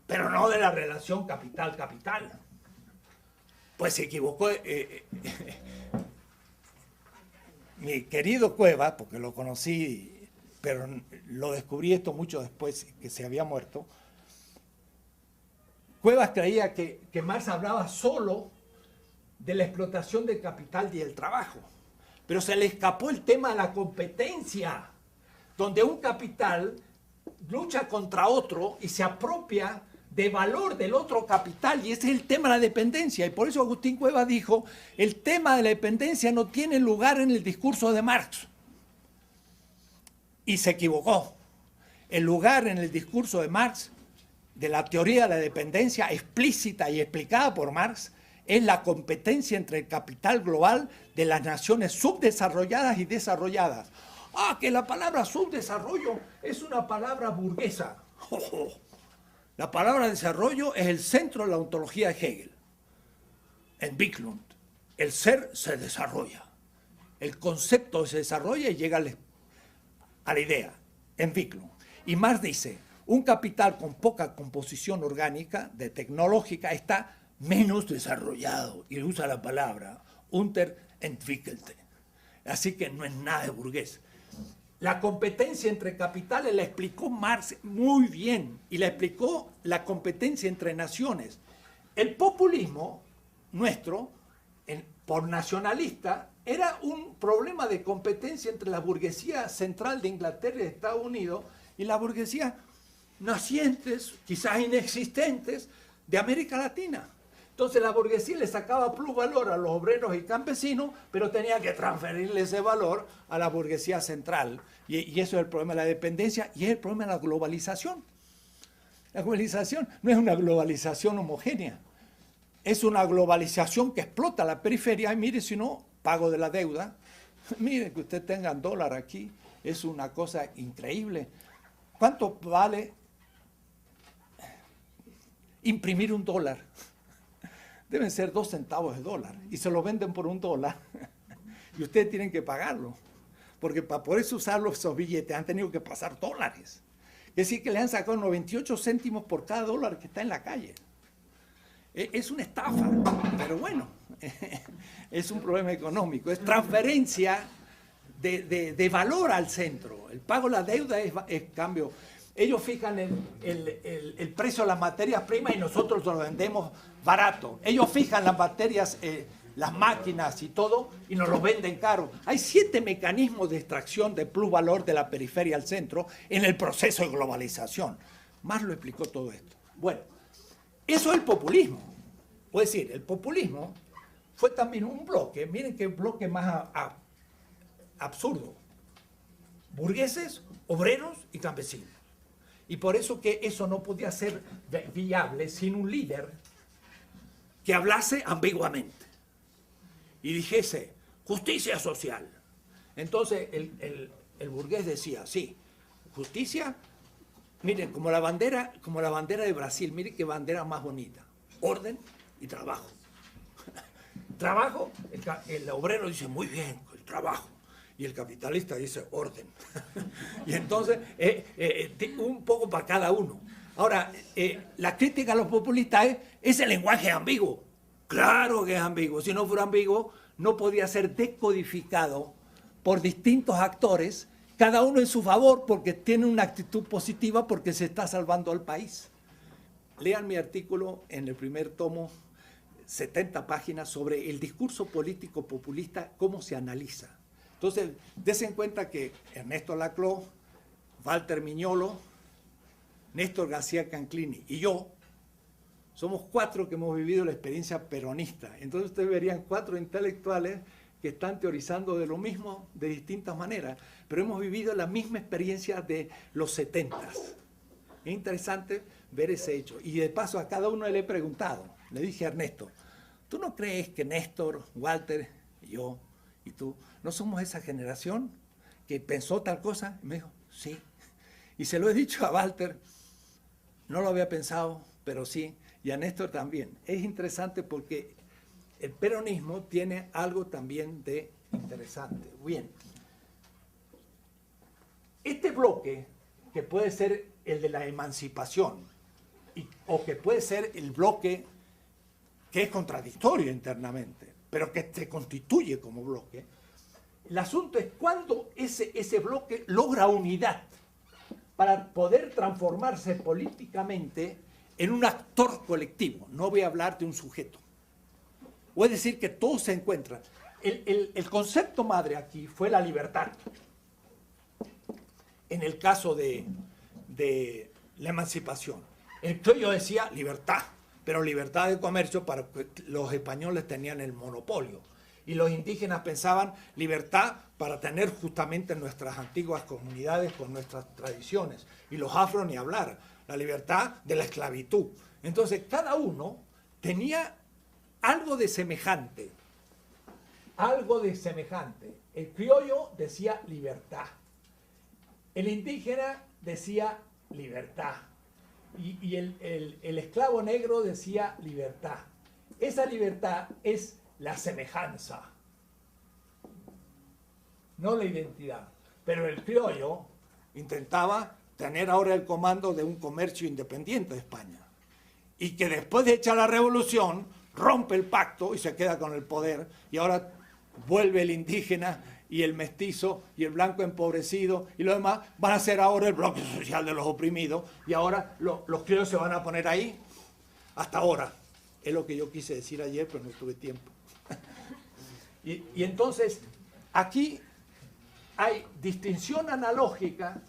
pero no de la relación capital-capital. Pues se equivocó. Mi querido Cuevas, porque lo conocí, pero lo descubrí esto mucho después que se había muerto, Cuevas creía que Marx hablaba solo de la explotación del capital y del trabajo, pero se le escapó el tema de la competencia, donde un capital lucha contra otro y se apropia de valor del otro capital, y ese es el tema de la dependencia. Y por eso Agustín Cuevas dijo, el tema de la dependencia no tiene lugar en el discurso de Marx. Y se equivocó. El lugar en el discurso de Marx, de la teoría de la dependencia explícita y explicada por Marx, es la competencia entre el capital global de las naciones subdesarrolladas y desarrolladas. Ah, que la palabra subdesarrollo es una palabra burguesa. La palabra desarrollo es el centro de la ontología de Hegel. En Bicklund, el ser se desarrolla. El concepto se desarrolla y llega a la idea, en Bicklund. Y Marx dice, un capital con poca composición orgánica, tecnológica, está menos desarrollado. Y usa la palabra unterentwickelte. Así que no es nada de burgués. La competencia entre capitales la explicó Marx muy bien, y la explicó la competencia entre naciones. El populismo nuestro, por nacionalista, era un problema de competencia entre la burguesía central de Inglaterra y de Estados Unidos y la burguesía nacientes, quizás inexistentes, de América Latina. Entonces la burguesía le sacaba plusvalor a los obreros y campesinos, pero tenía que transferirle ese valor a la burguesía central. Y eso es el problema de la dependencia, y es el problema de la globalización. La globalización no es una globalización homogénea, es una globalización que explota la periferia. Y mire, si no, pago de la deuda. Mire, que usted tenga $1 aquí, es una cosa increíble. ¿Cuánto vale imprimir $1? Deben ser 2 centavos de dólar, y se lo venden por $1, y ustedes tienen que pagarlo, porque para poder usar esos billetes han tenido que pasar dólares. Es decir, que le han sacado 98 céntimos por cada $1 que está en la calle. Es una estafa, pero bueno, es un problema económico, es transferencia de valor al centro. El pago de la deuda es cambio. Ellos fijan el precio de las materias primas y nosotros lo vendemos barato. Ellos fijan las materias, las máquinas y todo, y nos lo venden caro. Hay 7 mecanismos de extracción de plusvalor de la periferia al centro en el proceso de globalización. Marx lo explicó todo esto. Bueno, Eso es el populismo. Puede decir, el populismo fue también un bloque, miren qué bloque más absurdo. Burgueses, obreros y campesinos. Y por eso que eso no podía ser viable sin un líder que hablase ambiguamente y dijese justicia social. Entonces el burgués decía, sí, justicia, miren, como la bandera de Brasil, miren qué bandera más bonita, orden y trabajo. Trabajo, el obrero dice, muy bien, el trabajo. Y el capitalista dice, orden. Y entonces, un poco para cada uno. Ahora, la crítica a los populistas es ese lenguaje ambiguo. Claro que es ambiguo. Si no fuera ambiguo, no podía ser decodificado por distintos actores, cada uno en su favor, porque tiene una actitud positiva, porque se está salvando al país. Lean mi artículo en el primer tomo, 70 páginas, sobre el discurso político populista, cómo se analiza. Entonces, dense en cuenta que Ernesto Laclau, Walter Miñolo, Néstor García Canclini y yo somos 4 que hemos vivido la experiencia peronista. Entonces ustedes verían 4 intelectuales que están teorizando de lo mismo de distintas maneras, pero hemos vivido la misma experiencia de los 70. Es interesante ver ese hecho. Y de paso a cada uno le he preguntado, le dije a Ernesto, ¿tú no crees que Néstor, Walter, yo y tú no somos esa generación que pensó tal cosa? Y me dijo, sí. Y se lo he dicho a Walter, no lo había pensado, pero sí, y a Néstor también. Es interesante porque el peronismo tiene algo también de interesante. Bien, este bloque, que puede ser el de la emancipación, o que puede ser el bloque que es contradictorio internamente, pero que se constituye como bloque, el asunto es cuándo ese bloque logra unidad para poder transformarse políticamente en un actor colectivo. No voy a hablar de un sujeto. O es decir, que todos se encuentran. El concepto madre aquí fue la libertad. En el caso de la emancipación. El criollo decía libertad, pero libertad de comercio para que los españoles tenían el monopolio. Y los indígenas pensaban libertad para tener justamente nuestras antiguas comunidades con nuestras tradiciones. Y los afros ni hablar, la libertad de la esclavitud. Entonces cada uno tenía algo de semejante. Algo de semejante. El criollo decía libertad. El indígena decía libertad. Y el esclavo negro decía libertad. Esa libertad es la semejanza, no la identidad. Pero el criollo intentaba tener ahora el comando de un comercio independiente de España. Y que después de hecha la revolución, rompe el pacto y se queda con el poder. Y ahora vuelve el indígena y el mestizo y el blanco empobrecido y lo demás van a ser ahora el bloque social de los oprimidos. Y ahora los criollos se van a poner ahí. Hasta ahora. Es lo que yo quise decir ayer, pero no tuve tiempo. Y entonces, aquí hay distinción analógica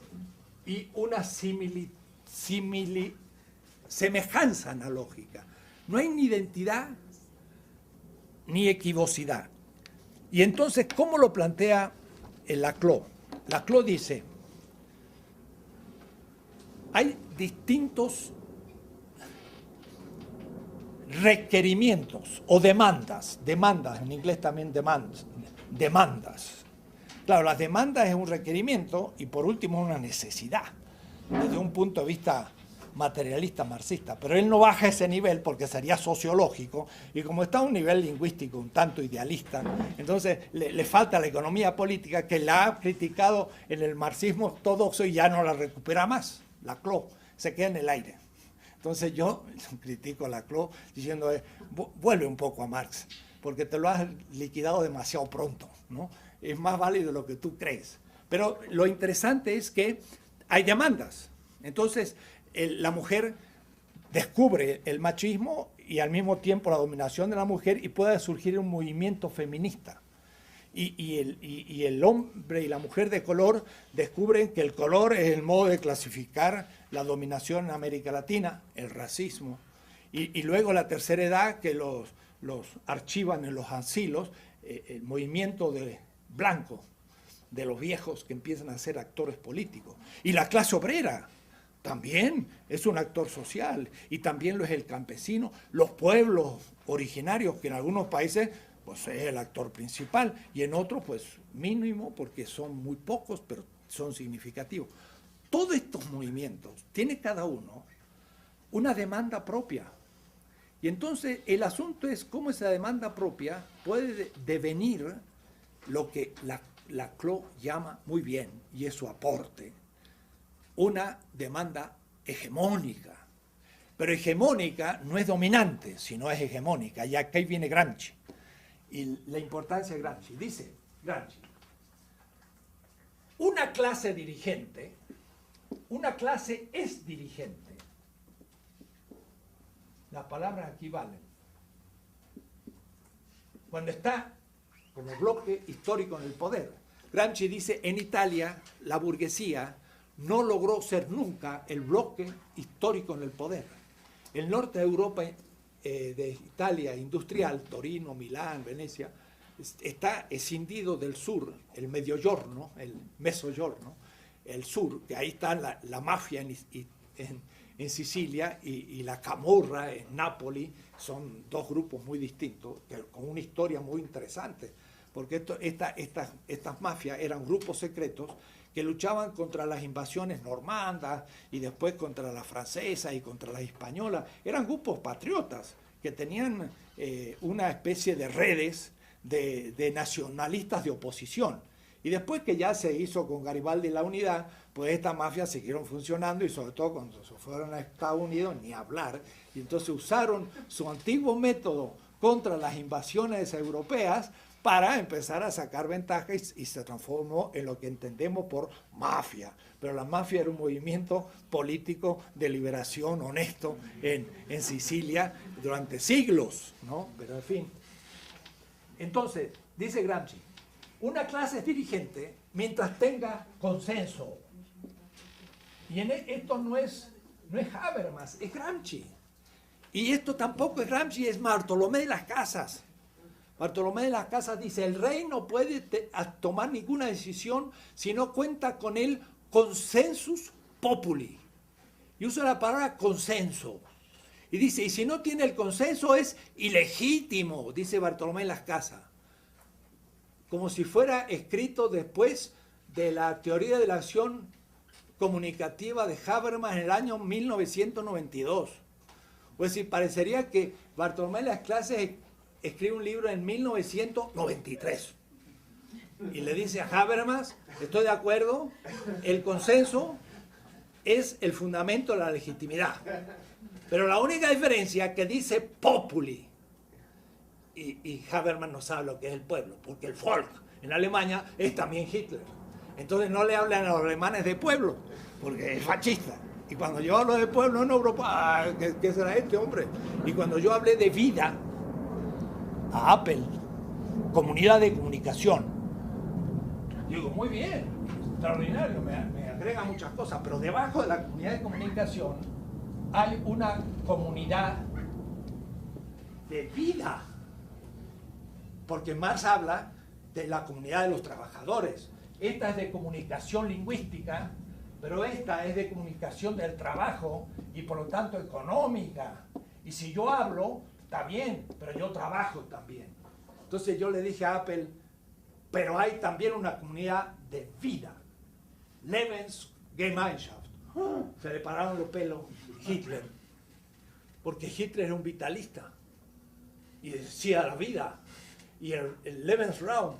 y una semejanza analógica. No hay ni identidad ni equivocidad. Y entonces, ¿cómo lo plantea el Laclau? Laclau dice, hay distintos requerimientos o demandas, en inglés también demandas. Claro, las demandas es un requerimiento y por último una necesidad, desde un punto de vista materialista marxista, pero él no baja ese nivel porque sería sociológico y como está a un nivel lingüístico un tanto idealista, entonces le falta la economía política que la ha criticado en el marxismo ortodoxo y ya no la recupera más. Laclau se queda en el aire. Entonces yo critico a Laclau diciendo, vuelve un poco a Marx, porque te lo has liquidado demasiado pronto, ¿no? Es más válido de lo que tú crees. Pero lo interesante es que hay demandas. Entonces la mujer descubre el machismo y al mismo tiempo la dominación de la mujer y puede surgir un movimiento feminista. Y el hombre y la mujer de color descubren que el color es el modo de clasificar la dominación en América Latina, el racismo, Y luego la tercera edad, que los archivan en los asilos, el movimiento de blanco, de los viejos que empiezan a ser actores políticos. Y la clase obrera también es un actor social, y también lo es el campesino, los pueblos originarios, que en algunos países pues es el actor principal, y en otros pues mínimo, porque son muy pocos, pero son significativos. Todos estos movimientos tiene cada uno una demanda propia. Y entonces el asunto es cómo esa demanda propia puede devenir lo que Laclau llama muy bien, y es su aporte, una demanda hegemónica. Pero hegemónica no es dominante, sino es hegemónica. Y aquí viene Gramsci. Y la importancia de Gramsci. Dice Gramsci, una clase dirigente, una clase es dirigente. Las palabras aquí valen. Cuando está como bloque histórico en el poder. Gramsci dice, en Italia la burguesía no logró ser nunca el bloque histórico en el poder. El norte de Europa, de Italia industrial, Torino, Milán, Venecia, está escindido del sur, el Mediogiorno, el Mezzogiorno, el sur, que ahí está la mafia en Sicilia y la Camorra en Nápoli. Son dos grupos muy distintos, con una historia muy interesante, porque estas mafias eran grupos secretos que luchaban contra las invasiones normandas y después contra las francesas y contra las españolas. Eran grupos patriotas que tenían una especie de redes de nacionalistas de oposición. Y después que ya se hizo con Garibaldi la unidad, pues estas mafias siguieron funcionando, y sobre todo cuando se fueron a Estados Unidos, ni hablar. Y entonces usaron su antiguo método contra las invasiones europeas para empezar a sacar ventajas, y se transformó en lo que entendemos por mafia. Pero la mafia era un movimiento político de liberación honesto en Sicilia durante siglos, ¿no? Pero en fin. Entonces, dice Gramsci, una clase es dirigente mientras tenga consenso. Y esto no es Habermas, es Gramsci. Y esto tampoco es Gramsci, es Bartolomé de las Casas. Bartolomé de las Casas dice, el rey no puede tomar ninguna decisión si no cuenta con el consensus populi. Y usa la palabra consenso. Y dice, y si no tiene el consenso es ilegítimo, dice Bartolomé de las Casas. Como si fuera escrito después de la teoría de la acción comunicativa de Habermas en el año 1992. Pues sí, parecería que Bartolomé de las Casas escribe un libro en 1993 y le dice a Habermas, estoy de acuerdo, el consenso es el fundamento de la legitimidad, pero la única diferencia es que dice populi, y Habermas no sabe lo que es el pueblo, porque el Volk en Alemania es también Hitler. Entonces no le hablan a los alemanes de pueblo, porque es fascista. Y cuando yo hablo de pueblo en Europa, ¿qué será este hombre? Y cuando yo hablé de vida, a Apple, comunidad de comunicación, digo, muy bien, extraordinario, me agrega muchas cosas, pero debajo de la comunidad de comunicación hay una comunidad de vida, porque Marx habla de la comunidad de los trabajadores. Esta es de comunicación lingüística, pero esta es de comunicación del trabajo y por lo tanto económica. Y si yo hablo, está bien, pero yo trabajo también. Entonces yo le dije a Apple, pero hay también una comunidad de vida. Lebensgemeinschaft. Se le pararon los pelos Hitler, porque Hitler era un vitalista y decía la vida. Y el Lebensraum,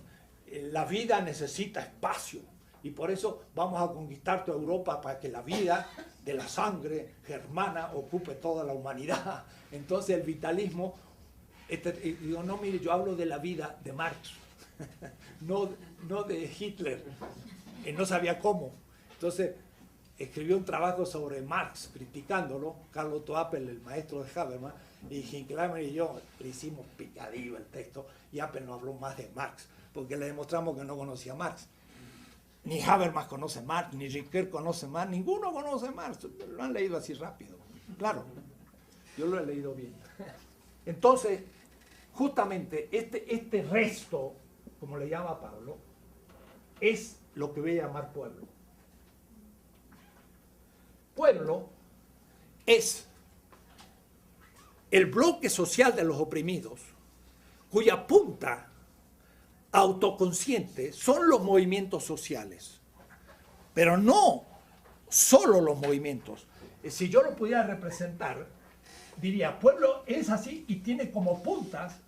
la vida necesita espacio. Y por eso vamos a conquistar toda Europa para que la vida de la sangre germana ocupe toda la humanidad. Entonces el vitalismo, digo, no, mire, yo hablo de la vida de Marx, no de Hitler. Él no sabía cómo. Entonces escribió un trabajo sobre Marx, criticándolo, Carl Otto Appel, el maestro de Habermas, y Hinckleyman y yo le hicimos picadillo el texto, y Appel no habló más de Marx, porque le demostramos que no conocía a Marx. Ni Habermas conoce Marx, ni Ricoeur conoce Marx, ninguno conoce Marx, lo han leído así rápido, claro. Yo lo he leído bien. Entonces, justamente este resto, como le llama Pablo, es lo que voy a llamar pueblo. Pueblo es el bloque social de los oprimidos, cuya punta autoconsciente son los movimientos sociales, pero no solo los movimientos. Si yo lo pudiera representar, diría, pueblo es así y tiene como puntas,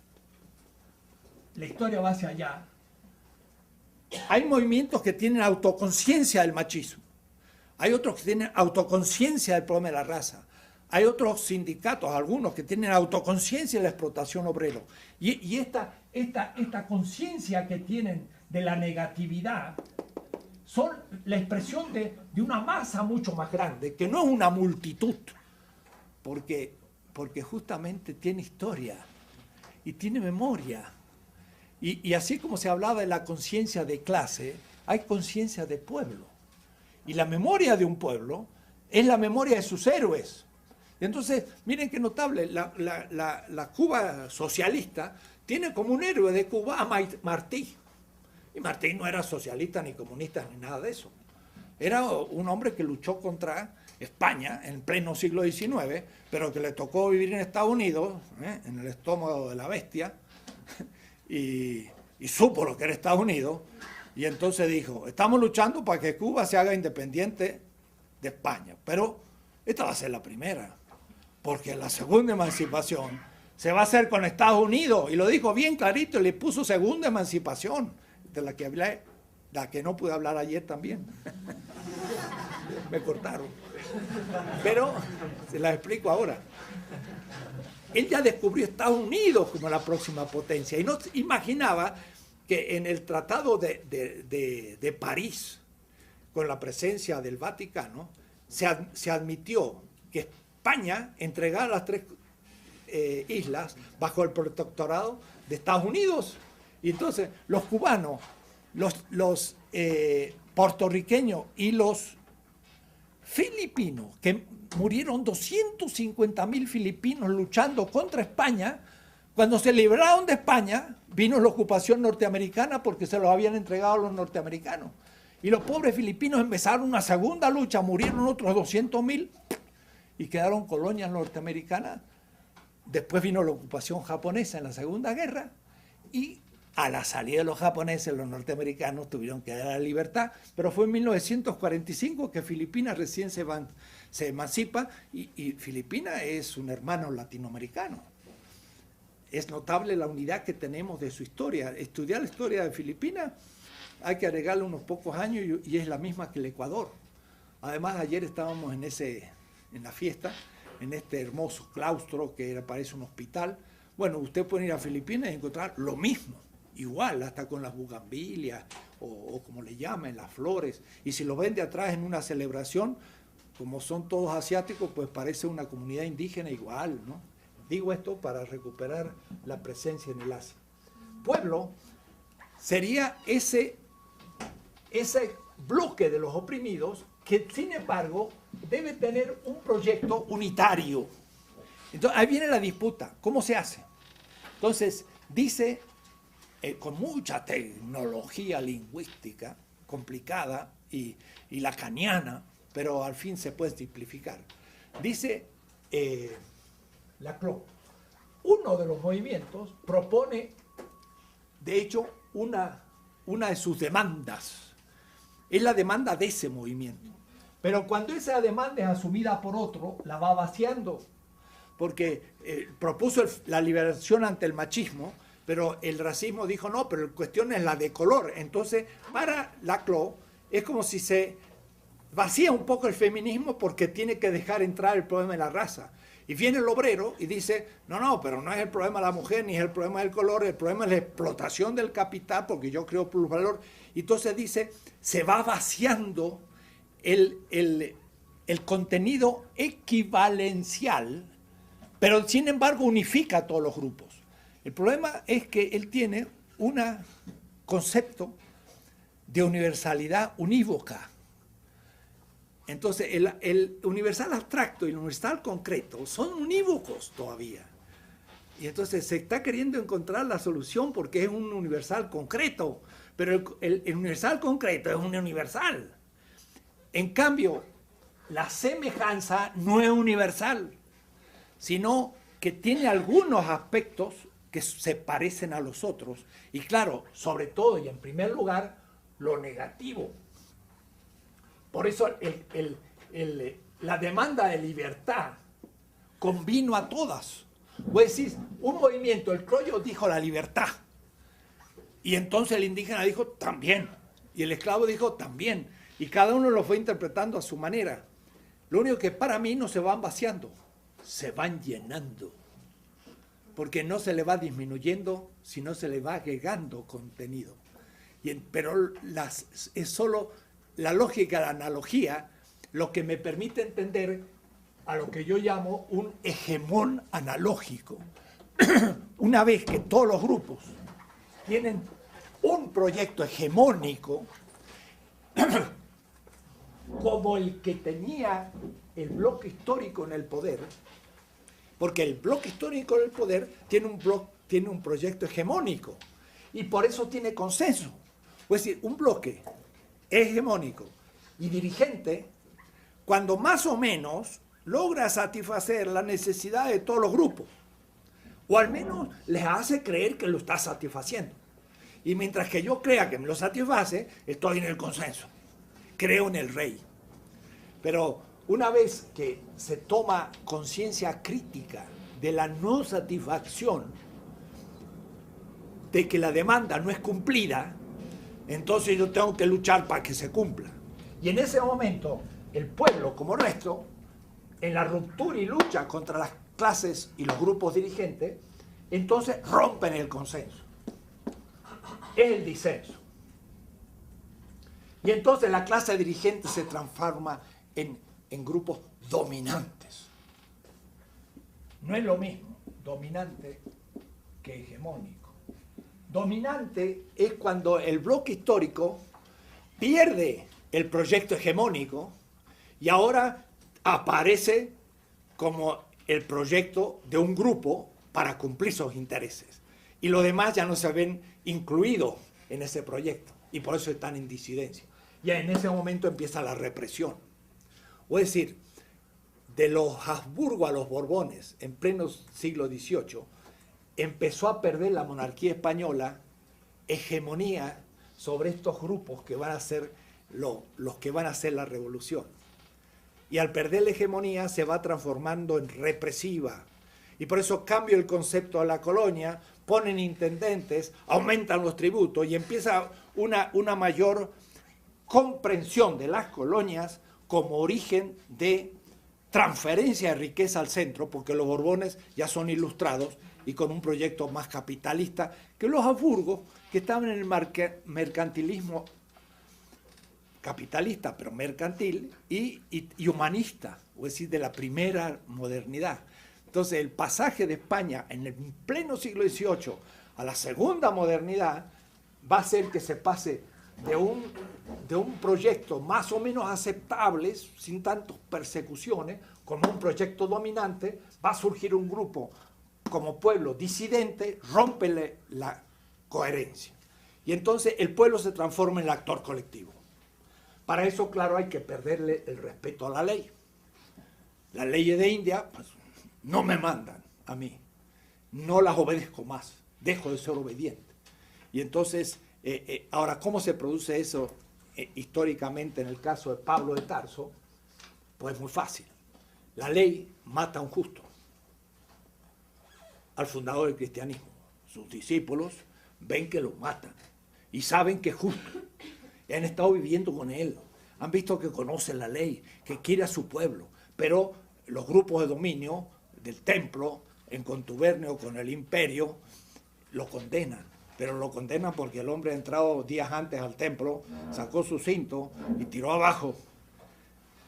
la historia va hacia allá. Hay movimientos que tienen autoconciencia del machismo, hay otros que tienen autoconciencia del problema de la raza, hay otros sindicatos, algunos que tienen autoconciencia de la explotación obrera. Y esta conciencia que tienen de la negatividad son la expresión de una masa mucho más grande, que no es una multitud, porque justamente tiene historia y tiene memoria. Y así como se hablaba de la conciencia de clase, hay conciencia de pueblo. Y la memoria de un pueblo es la memoria de sus héroes. Y entonces, miren qué notable, la Cuba socialista tiene como un héroe de Cuba a Martí. Y Martí no era socialista ni comunista ni nada de eso. Era un hombre que luchó contra España en pleno siglo XIX, pero que le tocó vivir en Estados Unidos, en el estómago de la bestia, y supo lo que era Estados Unidos, y entonces dijo, estamos luchando para que Cuba se haga independiente de España, pero esta va a ser la primera, porque la segunda emancipación se va a hacer con Estados Unidos, y lo dijo bien clarito, y le puso segunda emancipación, de la que hablé, la que no pude hablar ayer también. Me cortaron. Pero se la explico ahora. Él ya descubrió Estados Unidos como la próxima potencia y no imaginaba que en el Tratado de París, con la presencia del Vaticano, se admitió que España entregara las tres islas bajo el protectorado de Estados Unidos. Y entonces los cubanos, los puertorriqueños y los filipinos, que murieron 250.000 filipinos luchando contra España, cuando se libraron de España, vino la ocupación norteamericana porque se los habían entregado a los norteamericanos. Y los pobres filipinos empezaron una segunda lucha, murieron otros 200.000 y quedaron colonias norteamericanas. Después vino la ocupación japonesa en la Segunda Guerra y a la salida de los japoneses, los norteamericanos tuvieron que dar la libertad, pero fue en 1945 que Filipinas recién se emancipa y Filipinas es un hermano latinoamericano. Es notable la unidad que tenemos de su historia. Estudiar la historia de Filipinas hay que agregarle unos pocos años y es la misma que el Ecuador. Además, ayer estábamos en la fiesta, en este hermoso claustro que parece un hospital. Bueno, usted puede ir a Filipinas y encontrar lo mismo. Igual, hasta con las bugambilias o como le llamen, las flores. Y si lo ven de atrás en una celebración, como son todos asiáticos, pues parece una comunidad indígena igual, ¿no? Digo esto para recuperar la presencia en el Asia. Pueblo sería ese bloque de los oprimidos que, sin embargo, debe tener un proyecto unitario. Entonces, ahí viene la disputa. ¿Cómo se hace? Entonces, dice, con mucha tecnología lingüística complicada y lacaniana, pero al fin se puede simplificar. Dice Laclau, uno de los movimientos propone, de hecho, una de sus demandas. Es la demanda de ese movimiento. Pero cuando esa demanda es asumida por otro, la va vaciando. Porque propuso la liberación ante el machismo, pero el racismo dijo no, pero la cuestión es la de color. Entonces, para Laclau, es como si se vacía un poco el feminismo porque tiene que dejar entrar el problema de la raza. Y viene el obrero y dice, no, pero no es el problema de la mujer, ni es el problema del color, el problema es la explotación del capital, porque yo creo plusvalor. Y entonces dice, se va vaciando el contenido equivalencial, pero sin embargo unifica a todos los grupos. El problema es que él tiene un concepto de universalidad unívoca. Entonces, el universal abstracto y el universal concreto son unívocos todavía. Y entonces se está queriendo encontrar la solución porque es un universal concreto, pero el universal concreto es un universal. En cambio, la semejanza no es universal, sino que tiene algunos aspectos que se parecen a los otros. Y claro, sobre todo y en primer lugar, lo negativo. Por eso la demanda de libertad convino a todas. Vos decís, un movimiento, el criollo dijo la libertad. Y entonces el indígena dijo también. Y el esclavo dijo también. Y cada uno lo fue interpretando a su manera. Lo único que para mí no se van vaciando, se van llenando. Porque no se le va disminuyendo, sino se le va agregando contenido. Pero es solo la lógica, la analogía, lo que me permite entender a lo que yo llamo un hegemón analógico. Una vez que todos los grupos tienen un proyecto hegemónico, como el que tenía el bloque histórico en el poder, porque el bloque histórico en el poder tiene un proyecto hegemónico y por eso tiene consenso. Es decir, un bloque hegemónico y dirigente, cuando más o menos logra satisfacer la necesidad de todos los grupos, o al menos les hace creer que lo está satisfaciendo. Y mientras que yo crea que me lo satisface, estoy en el consenso, creo en el rey. Pero una vez que se toma conciencia crítica de la no satisfacción, de que la demanda no es cumplida, entonces yo tengo que luchar para que se cumpla. Y en ese momento, el pueblo, como resto, en la ruptura y lucha contra las clases y los grupos dirigentes, entonces rompen el consenso. Es el disenso. Y entonces la clase dirigente se transforma en grupos dominantes. No es lo mismo dominante que hegemónico. Dominante es cuando el bloque histórico pierde el proyecto hegemónico y ahora aparece como el proyecto de un grupo para cumplir sus intereses. Y los demás ya no se ven incluidos en ese proyecto y por eso están en disidencia. Ya en ese momento empieza la represión. O es decir, de los Habsburgo a los Borbones en pleno siglo XVIII, empezó a perder la monarquía española hegemonía sobre estos grupos que van a ser los que van a hacer la revolución. Y al perder la hegemonía se va transformando en represiva. Y por eso cambia el concepto de la colonia, ponen intendentes, aumentan los tributos y empieza una mayor comprensión de las colonias como origen de transferencia de riqueza al centro, porque los Borbones ya son ilustrados y con un proyecto más capitalista que los Habsburgos, que estaban en el mercantilismo capitalista, pero mercantil y humanista, es decir, de la primera modernidad. Entonces, el pasaje de España en el pleno siglo XVIII a la segunda modernidad va a hacer que se pase de un proyecto más o menos aceptable, sin tantas persecuciones, como un proyecto dominante. Va a surgir un grupo como pueblo disidente, rompe la coherencia. Y entonces el pueblo se transforma en el actor colectivo. Para eso, claro, hay que perderle el respeto a la ley. Las leyes de India, pues, no me mandan a mí. No las obedezco más. Dejo de ser obediente. Y entonces, ahora, ¿cómo se produce eso históricamente en el caso de Pablo de Tarso? Pues muy fácil. La ley mata a un justo, al fundador del cristianismo. Sus discípulos ven que lo matan y saben que es justo. Y han estado viviendo con él. Han visto que conoce la ley, que quiere a su pueblo. Pero los grupos de dominio del templo, en contubernio con el imperio, lo condenan. Pero lo condenan porque el hombre ha entrado días antes al templo, sacó su cinto y tiró abajo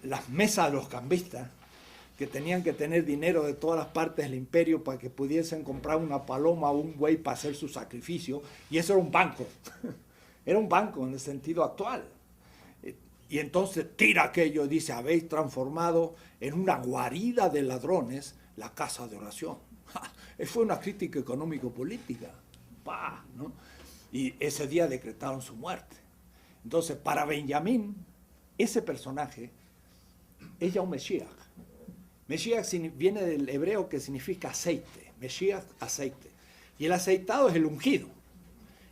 las mesas de los cambistas, que tenían que tener dinero de todas las partes del imperio para que pudiesen comprar una paloma o un buey para hacer su sacrificio. Y eso era un banco. Era un banco en el sentido actual. Y entonces tira aquello y dice, habéis transformado en una guarida de ladrones la casa de oración. Fue una crítica económico-política. ¿No? Y ese día decretaron su muerte. Entonces, para Benjamín, ese personaje es ya un Mesías. Mesías viene del hebreo que significa aceite. Mesías, aceite. Y el aceitado es el ungido.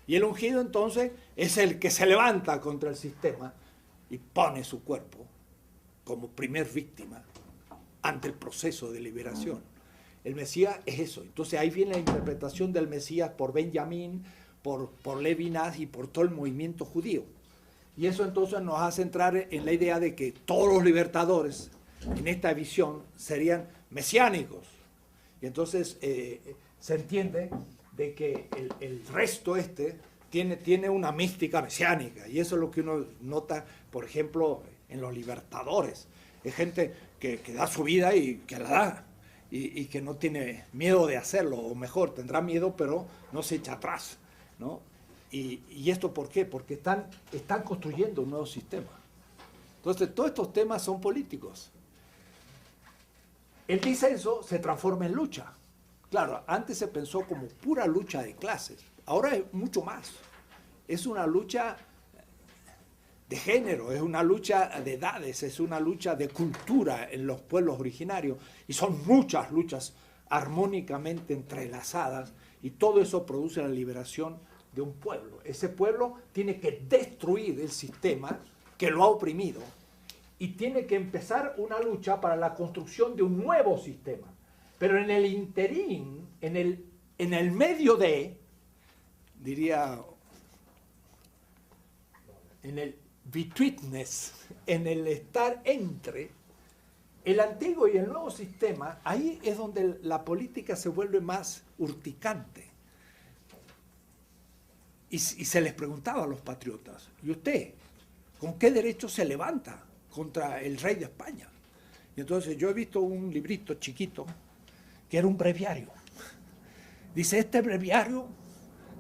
Y el ungido entonces es el que se levanta contra el sistema y pone su cuerpo como primer víctima ante el proceso de liberación. El Mesías es eso. Entonces ahí viene la interpretación del Mesías por Benjamín, por Levinas y por todo el movimiento judío. Y eso entonces nos hace entrar en la idea de que todos los libertadores en esta visión serían mesiánicos. Y entonces se entiende de que el resto tiene una mística mesiánica. Y eso es lo que uno nota, por ejemplo, en los libertadores. Es gente que da su vida y que la da. Y que no tiene miedo de hacerlo, o mejor, tendrá miedo, pero no se echa atrás, ¿no? ¿Y esto por qué? Porque están construyendo un nuevo sistema. Entonces, todos estos temas son políticos. El disenso se transforma en lucha. Claro, antes se pensó como pura lucha de clases, ahora es mucho más. Es una lucha de género, es una lucha de edades, es una lucha de cultura en los pueblos originarios, y son muchas luchas armónicamente entrelazadas, y todo eso produce la liberación de un pueblo. Ese pueblo tiene que destruir el sistema que lo ha oprimido, y tiene que empezar una lucha para la construcción de un nuevo sistema. Pero en el interín, en el medio de, diría, en el betweenness, en el estar entre el antiguo y el nuevo sistema, ahí es donde la política se vuelve más urticante. Y se les preguntaba a los patriotas, ¿y usted con qué derecho se levanta contra el rey de España? Y entonces yo he visto un librito chiquito que era un breviario. Dice, este breviario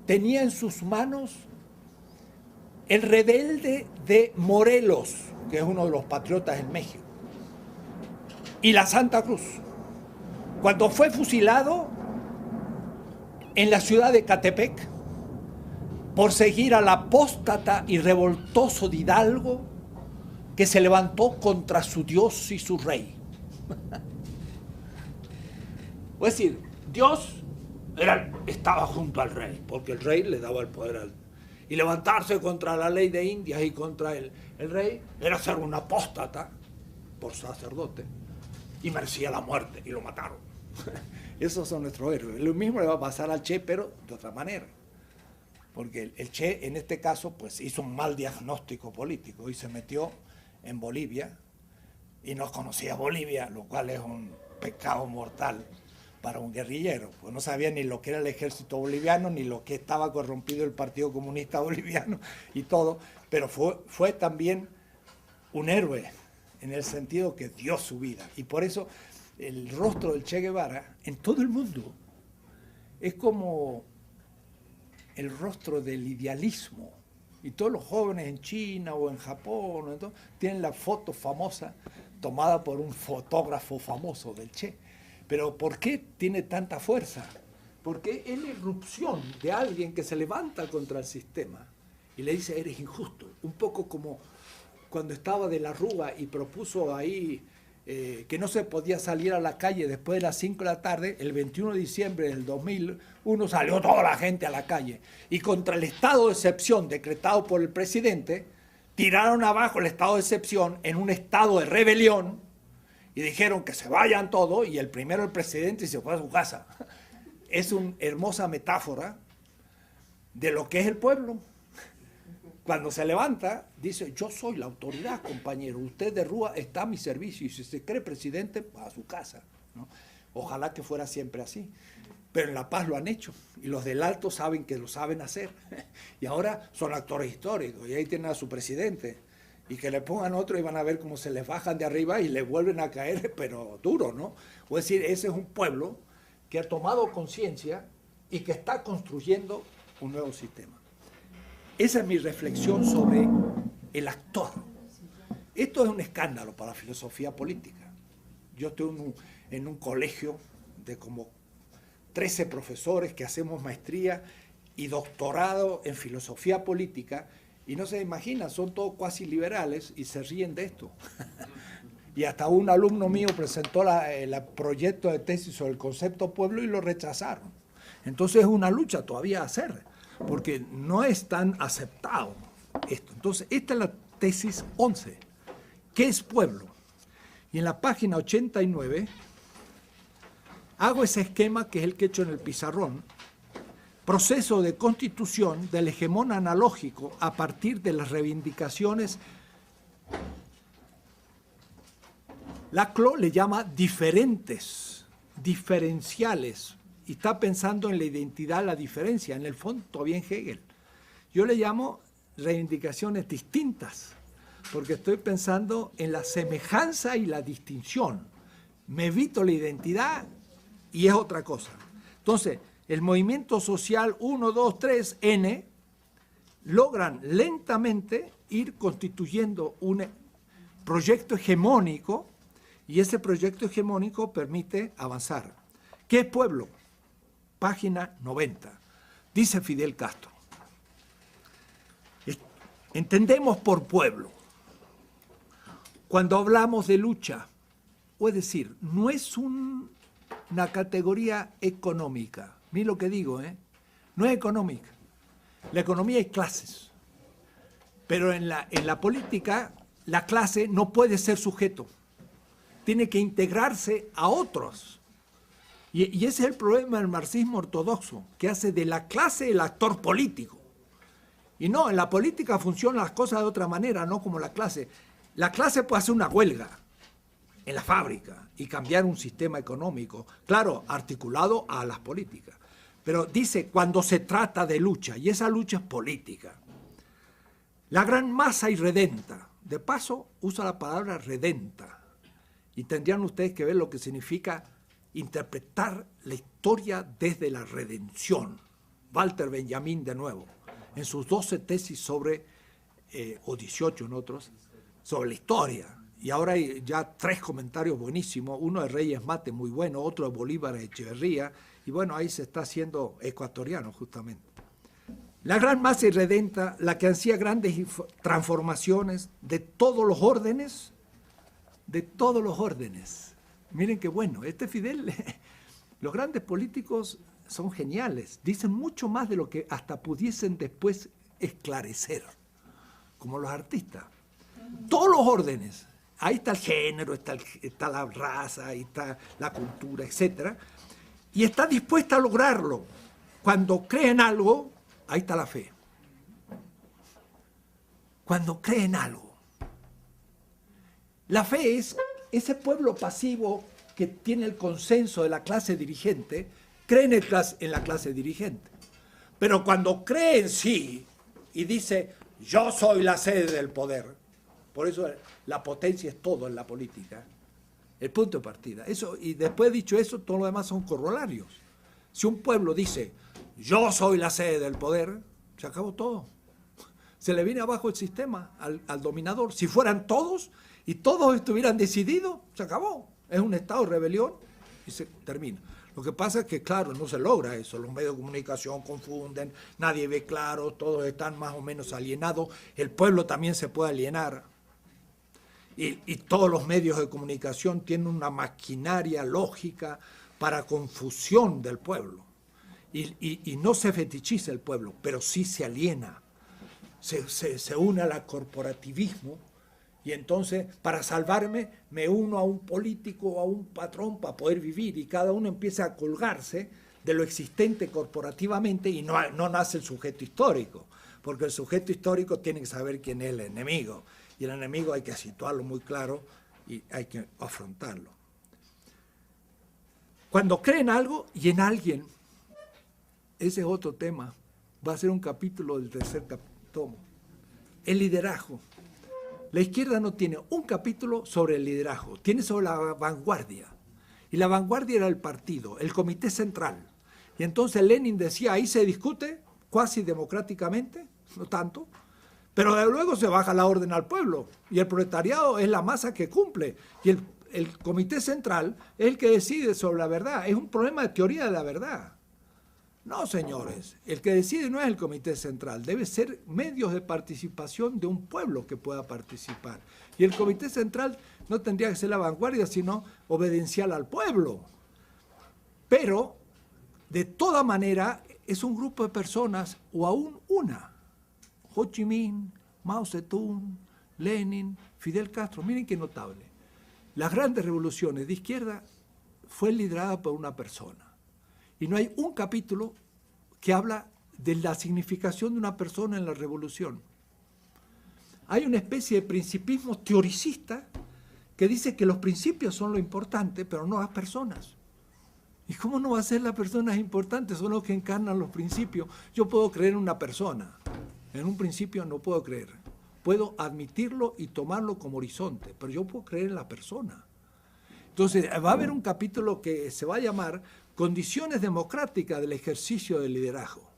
tenía en sus manos el rebelde de Morelos, que es uno de los patriotas en México, y la Santa Cruz, cuando fue fusilado en la ciudad de Catepec por seguir al apóstata y revoltoso de Hidalgo que se levantó contra su Dios y su rey. Es decir, Dios estaba junto al rey, porque el rey le daba el poder al... Y levantarse contra la ley de Indias y contra el rey era ser un apóstata por sacerdote y merecía la muerte y lo mataron. Esos son nuestros héroes. Lo mismo le va a pasar al Che, pero de otra manera. Porque el Che, en este caso, pues hizo un mal diagnóstico político y se metió en Bolivia y no conocía Bolivia, lo cual es un pecado mortal para un guerrillero, pues no sabía ni lo que era el ejército boliviano, ni lo que estaba corrompido el Partido Comunista Boliviano y todo, pero fue también un héroe en el sentido que dio su vida. Y por eso el rostro del Che Guevara en todo el mundo es como el rostro del idealismo. Y todos los jóvenes en China o en Japón tienen la foto famosa tomada por un fotógrafo famoso del Che. Pero ¿por qué tiene tanta fuerza? Porque es la irrupción de alguien que se levanta contra el sistema y le dice, eres injusto. Un poco como cuando estaba de la Rúa y propuso ahí que no se podía salir a la calle después de las 5 de la tarde, el 21 de diciembre del 2001 salió toda la gente a la calle. Y contra el estado de excepción decretado por el presidente, tiraron abajo el estado de excepción en un estado de rebelión, y dijeron que se vayan todos, y el primero el presidente se fue a su casa. Es una hermosa metáfora de lo que es el pueblo. Cuando se levanta, dice, yo soy la autoridad, compañero, usted de Rúa está a mi servicio, y si se cree presidente, a su casa, ¿no? Ojalá que fuera siempre así. Pero en La Paz lo han hecho, y los del Alto saben que lo saben hacer. Y ahora son actores históricos, y ahí tienen a su presidente. Y que le pongan otro y van a ver cómo se les bajan de arriba y les vuelven a caer, pero duro, ¿no? O es decir, ese es un pueblo que ha tomado conciencia y que está construyendo un nuevo sistema. Esa es mi reflexión sobre el actor. Esto es un escándalo para la filosofía política. Yo estoy en un colegio de como 13 profesores que hacemos maestría y doctorado en filosofía política, y no se imaginan, son todos cuasi liberales y se ríen de esto. Y hasta un alumno mío presentó el proyecto de tesis sobre el concepto pueblo y lo rechazaron. Entonces es una lucha todavía a hacer, porque no es tan aceptado esto. Entonces esta es la tesis 11. ¿Qué es pueblo? Y en la página 89 hago ese esquema que es el que he hecho en el pizarrón. Proceso de constitución del hegemón analógico a partir de las reivindicaciones. Laclau le llama diferentes, diferenciales, y está pensando en la identidad, la diferencia, en el fondo todavía en Hegel. Yo le llamo reivindicaciones distintas, porque estoy pensando en la semejanza y la distinción. Me evito la identidad y es otra cosa. Entonces, el movimiento social 1, 2, 3, N, logran lentamente ir constituyendo un proyecto hegemónico, y ese proyecto hegemónico permite avanzar. ¿Qué es pueblo? Página 90. Dice Fidel Castro: entendemos por pueblo, cuando hablamos de lucha, o es decir, no es una categoría económica. Miren lo que digo, no es económica. La economía es clases, pero en la política la clase no puede ser sujeto, tiene que integrarse a otros. Y ese es el problema del marxismo ortodoxo, que hace de la clase el actor político. Y no, en la política funcionan las cosas de otra manera, no como la clase. La clase puede hacer una huelga en la fábrica y cambiar un sistema económico, claro, articulado a las políticas. Pero dice, cuando se trata de lucha, y esa lucha es política. La gran masa irredenta, de paso usa la palabra redenta, y tendrían ustedes que ver lo que significa interpretar la historia desde la redención. Walter Benjamin, de nuevo, en sus 12 tesis sobre, o 18 en otros, sobre la historia. Y ahora hay ya 3 comentarios buenísimos, uno de Reyes Mate, muy bueno, otro de Bolívar Echeverría, y bueno, ahí se está haciendo ecuatoriano justamente. La gran masa irredenta, la que ansía grandes transformaciones de todos los órdenes, Miren qué bueno, Fidel, los grandes políticos son geniales, dicen mucho más de lo que hasta pudiesen después esclarecer, como los artistas. Todos los órdenes, ahí está el género, está la raza, ahí está la cultura, etc. Y está dispuesta a lograrlo. Cuando cree en algo, ahí está la fe. Cuando cree en algo. La fe es ese pueblo pasivo que tiene el consenso de la clase dirigente, cree en la clase dirigente. Pero cuando cree en sí y dice, yo soy la sede del poder, por eso la potencia es todo en la política, el punto de partida. Eso, y después de dicho eso, todo lo demás son corolarios. Si un pueblo dice, yo soy la sede del poder, se acabó todo. Se le viene abajo el sistema al dominador. Si fueran todos y todos estuvieran decididos, se acabó. Es un estado de rebelión y se termina. Lo que pasa es que, claro, no se logra eso. Los medios de comunicación confunden, nadie ve claro, todos están más o menos alienados. El pueblo también se puede alienar. Y todos los medios de comunicación tienen una maquinaria lógica para confusión del pueblo. Y no se fetichiza el pueblo, pero sí se aliena. Se une al corporativismo. Y entonces, para salvarme, me uno a un político o a un patrón para poder vivir, y cada uno empieza a colgarse de lo existente corporativamente y no nace el sujeto histórico, porque el sujeto histórico tiene que saber quién es el enemigo, y el enemigo hay que situarlo muy claro y hay que afrontarlo. Cuando creen algo y en alguien, ese es otro tema, va a ser un capítulo del tercer tomo, el liderazgo. La izquierda no tiene un capítulo sobre el liderazgo, tiene sobre la vanguardia. Y la vanguardia era el partido, el comité central. Y entonces Lenin decía, ahí se discute, cuasi democráticamente, no tanto, Pero de luego se baja la orden al pueblo y el proletariado es la masa que cumple y el comité central es el que decide sobre la verdad. Es un problema de teoría de la verdad. No, señores, el que decide no es el comité central, debe ser medios de participación de un pueblo que pueda participar. Y el comité central no tendría que ser la vanguardia, sino obediencial al pueblo. Pero, de toda manera, es un grupo de personas, o aún una. Ho Chi Minh, Mao Zedong, Lenin, Fidel Castro, miren qué notable. Las grandes revoluciones de izquierda fue liderada por una persona. Y no hay un capítulo que habla de la significación de una persona en la revolución. Hay una especie de principismo teoricista que dice que los principios son lo importante, pero no las personas. ¿Y cómo no va a ser las personas importantes? Son los que encarnan los principios. Yo puedo creer en una persona. En un principio no puedo creer. Puedo admitirlo y tomarlo como horizonte, pero yo puedo creer en la persona. Entonces, va a haber un capítulo que se va a llamar Condiciones democráticas del ejercicio del liderazgo.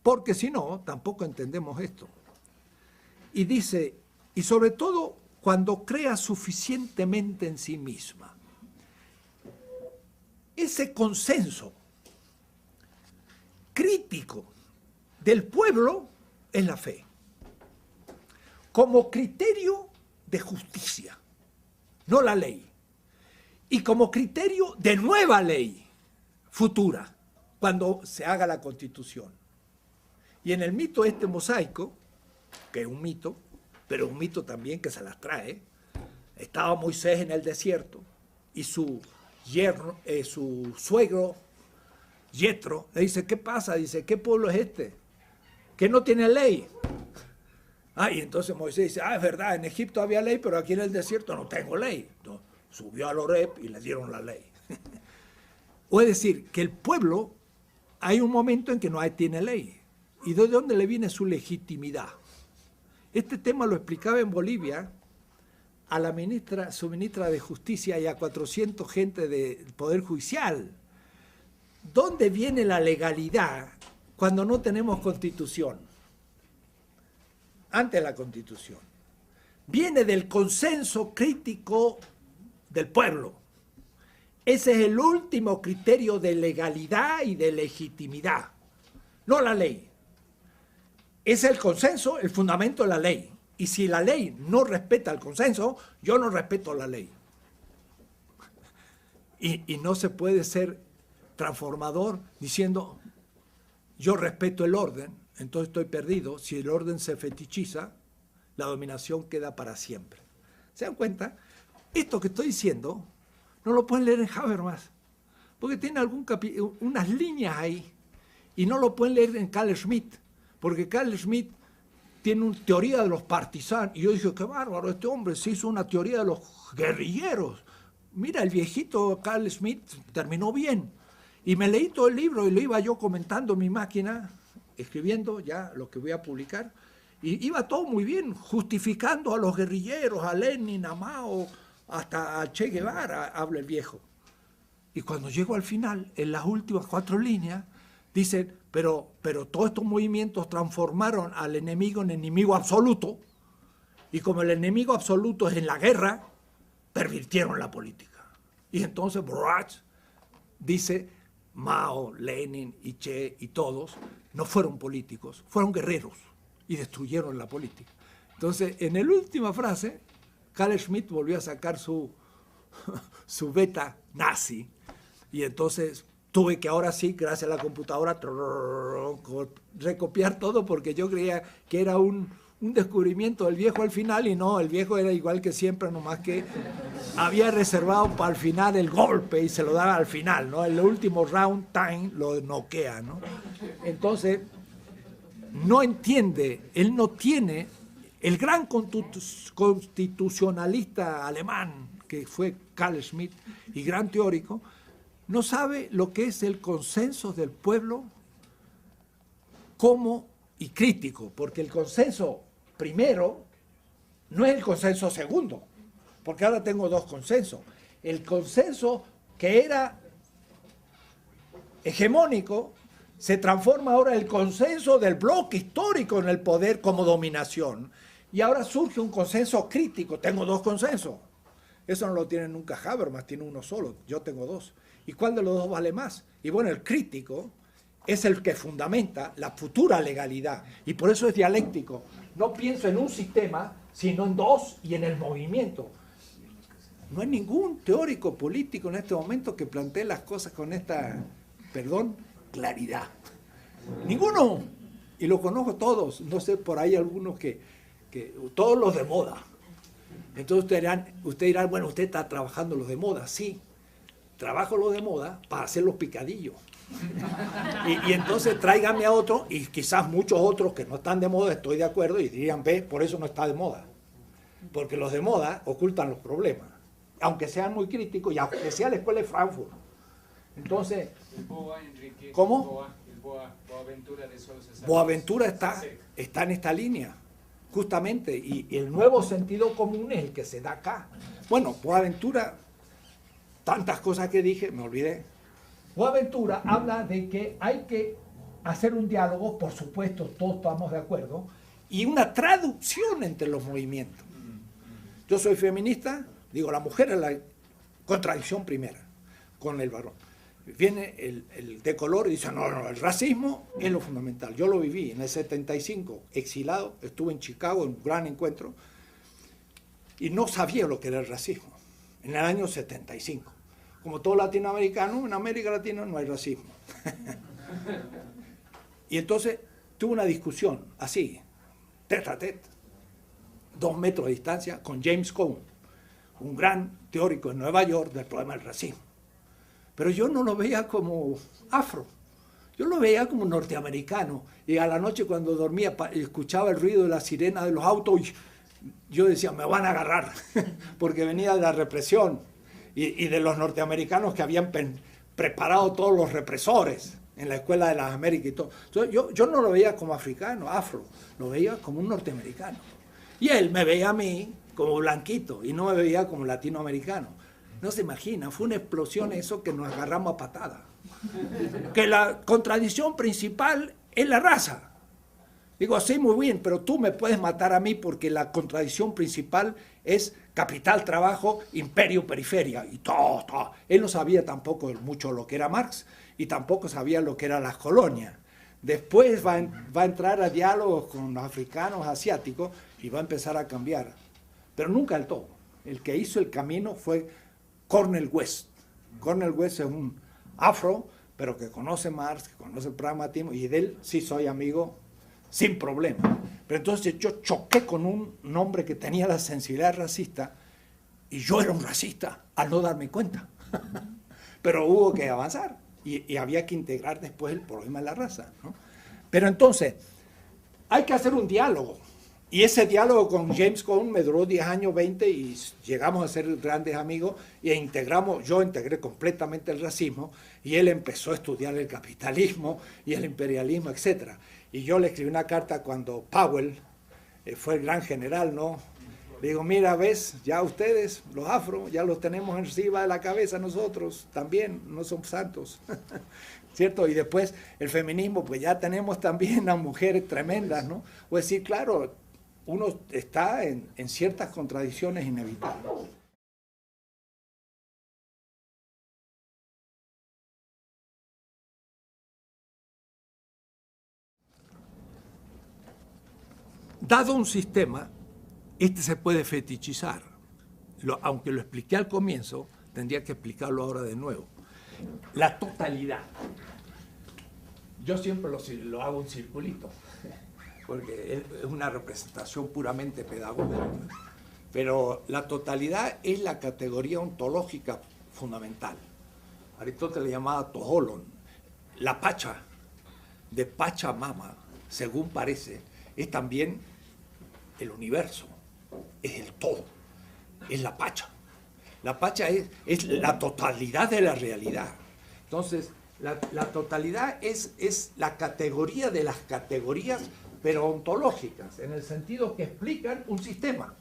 Porque si no, tampoco entendemos esto. Y dice, y sobre todo cuando crea suficientemente en sí misma. Ese consenso crítico del pueblo es la fe, como criterio de justicia, no la ley, y como criterio de nueva ley futura, cuando se haga la Constitución. Y en el mito este mosaico, que es un mito, pero un mito también que se las trae, estaba Moisés en el desierto y su suegro Yetro le dice, ¿qué pasa? Dice, ¿qué pueblo es este? Que no tiene ley. Y entonces Moisés dice, es verdad, en Egipto había ley, pero aquí en el desierto no tengo ley. Entonces, subió al Horeb y le dieron la ley. O es decir, que el pueblo, hay un momento en que no tiene ley. ¿Y de dónde le viene su legitimidad? Este tema lo explicaba en Bolivia a la su ministra de Justicia y a 400 gente del Poder Judicial. ¿Dónde viene la legalidad cuando no tenemos constitución? Antes de la constitución. Viene del consenso crítico del pueblo. Ese es el último criterio de legalidad y de legitimidad, no la ley. Es el consenso, el fundamento de la ley. Y si la ley no respeta el consenso, yo no respeto la ley. Y no se puede ser transformador diciendo, yo respeto el orden, entonces estoy perdido. Si el orden se fetichiza, la dominación queda para siempre. ¿Se dan cuenta? Esto que estoy diciendo no lo pueden leer en Habermas, porque tiene unas líneas ahí, y no lo pueden leer en Carl Schmitt, porque Carl Schmitt tiene una teoría de los partisanos, y yo dije, qué bárbaro, este hombre se hizo una teoría de los guerrilleros. Mira, el viejito Carl Schmitt terminó bien, y me leí todo el libro, y lo iba yo comentando en mi máquina, escribiendo ya lo que voy a publicar, y iba todo muy bien, justificando a los guerrilleros, a Lenin, a Mao, hasta a Che Guevara, habla el viejo. Y cuando llego al final, en las últimas 4 líneas, dicen, pero todos estos movimientos transformaron al enemigo en enemigo absoluto, y como el enemigo absoluto es en la guerra, pervirtieron la política. Y entonces Borach dice, Mao, Lenin y Che y todos no fueron políticos, fueron guerreros y destruyeron la política. Entonces, en la última frase, Carl Schmitt volvió a sacar su beta nazi, y entonces tuve que ahora sí, gracias a la computadora, recopiar todo, porque yo creía que era un descubrimiento del viejo al final, y no, el viejo era igual que siempre, nomás que había reservado para el final el golpe y se lo daba al final, ¿no? El último round time lo noquea, ¿no? Entonces, no entiende, él no tiene, el gran constitucionalista alemán que fue Carl Schmitt y gran teórico, no sabe lo que es el consenso del pueblo como y crítico, porque el consenso primero no es el consenso segundo, porque ahora tengo 2 consensos. El consenso que era hegemónico se transforma ahora el consenso del bloque histórico en el poder como dominación. Y ahora surge un consenso crítico. Tengo dos consensos. Eso no lo tiene nunca Habermas, tiene uno solo. Yo tengo dos. ¿Y cuál de los dos vale más? Y bueno, el crítico es el que fundamenta la futura legalidad. Y por eso es dialéctico. No pienso en un sistema, sino en dos y en el movimiento. No hay ningún teórico político en este momento que plantee las cosas con esta, perdón, claridad. Ninguno. Y lo conozco todos. No sé, por ahí algunos que todos los de moda. Entonces usted dirá, bueno, usted está trabajando los de moda. Sí, trabajo los de moda para hacer los picadillos. Y entonces tráigame a otro, y quizás muchos otros que no están de moda, estoy de acuerdo, y dirían, ve, por eso no está de moda. Porque los de moda ocultan los problemas, aunque sean muy críticos y aunque sea la escuela de Frankfurt. Entonces, el BOA, Enrique, ¿cómo? Boaventura de Sousa Santos. Boaventura está en esta línea, justamente, y el nuevo sentido común es el que se da acá. Bueno, Boaventura, tantas cosas que dije, me olvidé. Boaventura habla de que hay que hacer un diálogo, por supuesto, todos estamos de acuerdo, y una traducción entre los movimientos. Yo soy feminista, digo, la mujer es la contradicción primera con el varón. Viene el de color y dice, no, el racismo es lo fundamental. Yo lo viví en el 75, exilado, estuve en Chicago en un gran encuentro, y no sabía lo que era el racismo, en el año 75. Como todo latinoamericano, en América Latina no hay racismo. Y entonces tuve una discusión así, tete a tete, 2 metros de distancia, con James Cone, un gran teórico en Nueva York del problema del racismo. Pero yo no lo veía como afro, yo lo veía como norteamericano. Y a la noche cuando dormía escuchaba el ruido de la sirena de los autos y yo decía, me van a agarrar, porque venía de la represión y de los norteamericanos que habían preparado todos los represores en la Escuela de las Américas y todo. Entonces, yo no lo veía como africano, afro, lo veía como un norteamericano. Y él me veía a mí como blanquito y no me veía como latinoamericano. No se imagina, fue una explosión eso que nos agarramos a patada. Que la contradicción principal es la raza. Digo, sí, muy bien, pero tú me puedes matar a mí porque la contradicción principal es capital, trabajo, imperio, periferia y todo, todo. Él no sabía tampoco mucho lo que era Marx y tampoco sabía lo que eran las colonias. Después va a entrar a diálogos con los africanos, asiáticos y va a empezar a cambiar. Pero nunca del todo. El que hizo el camino fue Cornel West. Cornel West es un afro, pero que conoce Marx, que conoce el pragmatismo, y de él sí soy amigo sin problema. Pero entonces yo choqué con un hombre que tenía la sensibilidad racista, y yo era un racista al no darme cuenta. Pero hubo que avanzar, y había que integrar después el problema de la raza, ¿no? Pero entonces, hay que hacer un diálogo. Y ese diálogo con James Cone me duró 10 años, 20, y llegamos a ser grandes amigos, y yo integré completamente el racismo, y él empezó a estudiar el capitalismo y el imperialismo, etc. Y yo le escribí una carta cuando Powell fue el gran general, ¿no? Le digo, mira, ves, ya ustedes, los afro, ya los tenemos encima de la cabeza nosotros, también, no somos santos. ¿Cierto? Y después el feminismo, pues ya tenemos también a mujeres tremendas, ¿no? O decir, claro, uno está en ciertas contradicciones inevitables. Dado un sistema, este se puede fetichizar. Aunque lo expliqué al comienzo, tendría que explicarlo ahora de nuevo. La totalidad. Yo siempre lo hago en circulito, porque es una representación puramente pedagógica. Pero la totalidad es la categoría ontológica fundamental. Aristóteles le llamaba toholon. La pacha, de Pachamama, según parece, es también el universo, es el todo, es la pacha. La pacha es la totalidad de la realidad. Entonces, la totalidad es la categoría de las categorías, pero ontológicas, en el sentido que explican un sistema.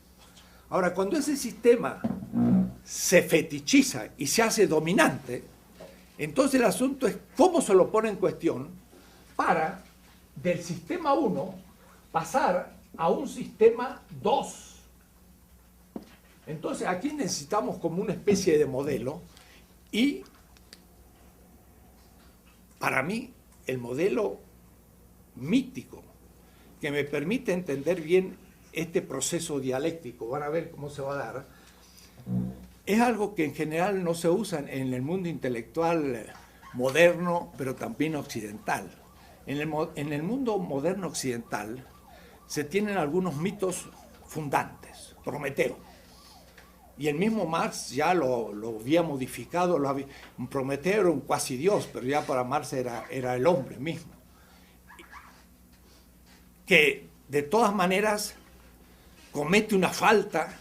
Ahora, cuando ese sistema se fetichiza y se hace dominante, entonces el asunto es cómo se lo pone en cuestión para del sistema 1 pasar a un sistema 2. Entonces aquí necesitamos como una especie de modelo y para mí el modelo mítico que me permite entender bien este proceso dialéctico, van a ver cómo se va a dar, es algo que en general no se usa en el mundo intelectual moderno, pero también occidental. En el mundo moderno occidental se tienen algunos mitos fundantes. Prometeo. Y el mismo Marx ya lo había modificado, Prometeo era un cuasi dios, pero ya para Marx era el hombre mismo. Que de todas maneras comete una falta,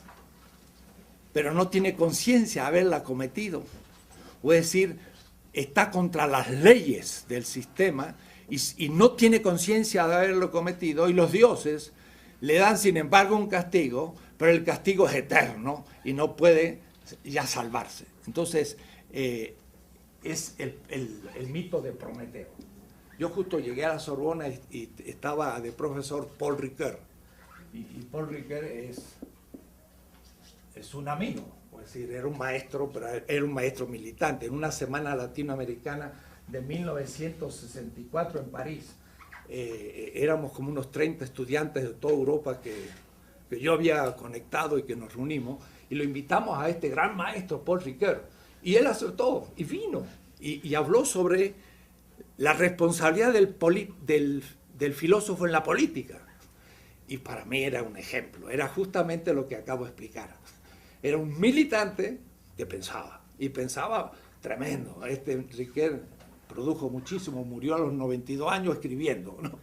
pero no tiene conciencia de haberla cometido. O es decir, está contra las leyes del sistema y no tiene conciencia de haberlo cometido, y los dioses le dan sin embargo un castigo, pero el castigo es eterno y no puede ya salvarse. Entonces, es el mito de Prometeo. Yo justo llegué a la Sorbona y estaba de profesor Paul Ricoeur. Y Paul Ricoeur es un amigo, es decir, era un maestro, pero era un maestro militante. En una semana latinoamericana de 1964 en París, éramos como unos 30 estudiantes de toda Europa que yo había conectado y que nos reunimos, y lo invitamos a este gran maestro, Paul Ricoeur, y él aceptó, y vino, y habló sobre la responsabilidad del filósofo en la política. Y para mí era un ejemplo, era justamente lo que acabo de explicar. Era un militante que pensaba, y pensaba tremendo. Este Ricoeur produjo muchísimo, murió a los 92 años escribiendo, ¿no?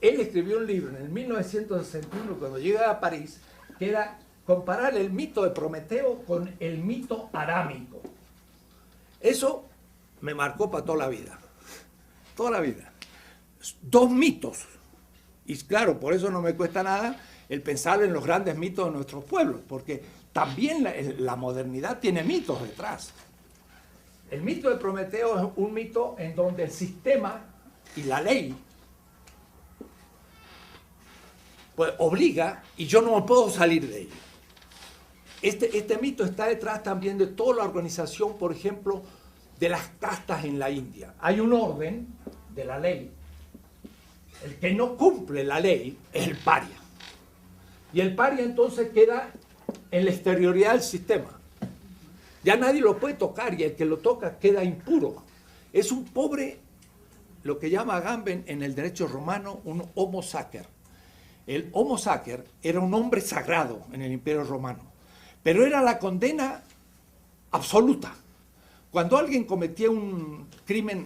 Él escribió un libro en el 1961, cuando llega a París, que era comparar el mito de Prometeo con el mito adámico. Eso me marcó para toda la vida. Toda la vida. Dos mitos. Y claro, por eso no me cuesta nada el pensar en los grandes mitos de nuestros pueblos, porque también la modernidad tiene mitos detrás. El mito de Prometeo es un mito en donde el sistema y la ley pues obliga, y yo no puedo salir de ello. Este mito está detrás también de toda la organización, por ejemplo, de las castas en la India. Hay un orden de la ley. El que no cumple la ley es el paria. Y el paria entonces queda en la exterioridad del sistema. Ya nadie lo puede tocar, y el que lo toca queda impuro. Es un pobre, lo que llama Agamben en el derecho romano, un homo sacer. El homo sacer era un hombre sagrado en el Imperio Romano, pero era la condena absoluta. Cuando alguien cometía un crimen,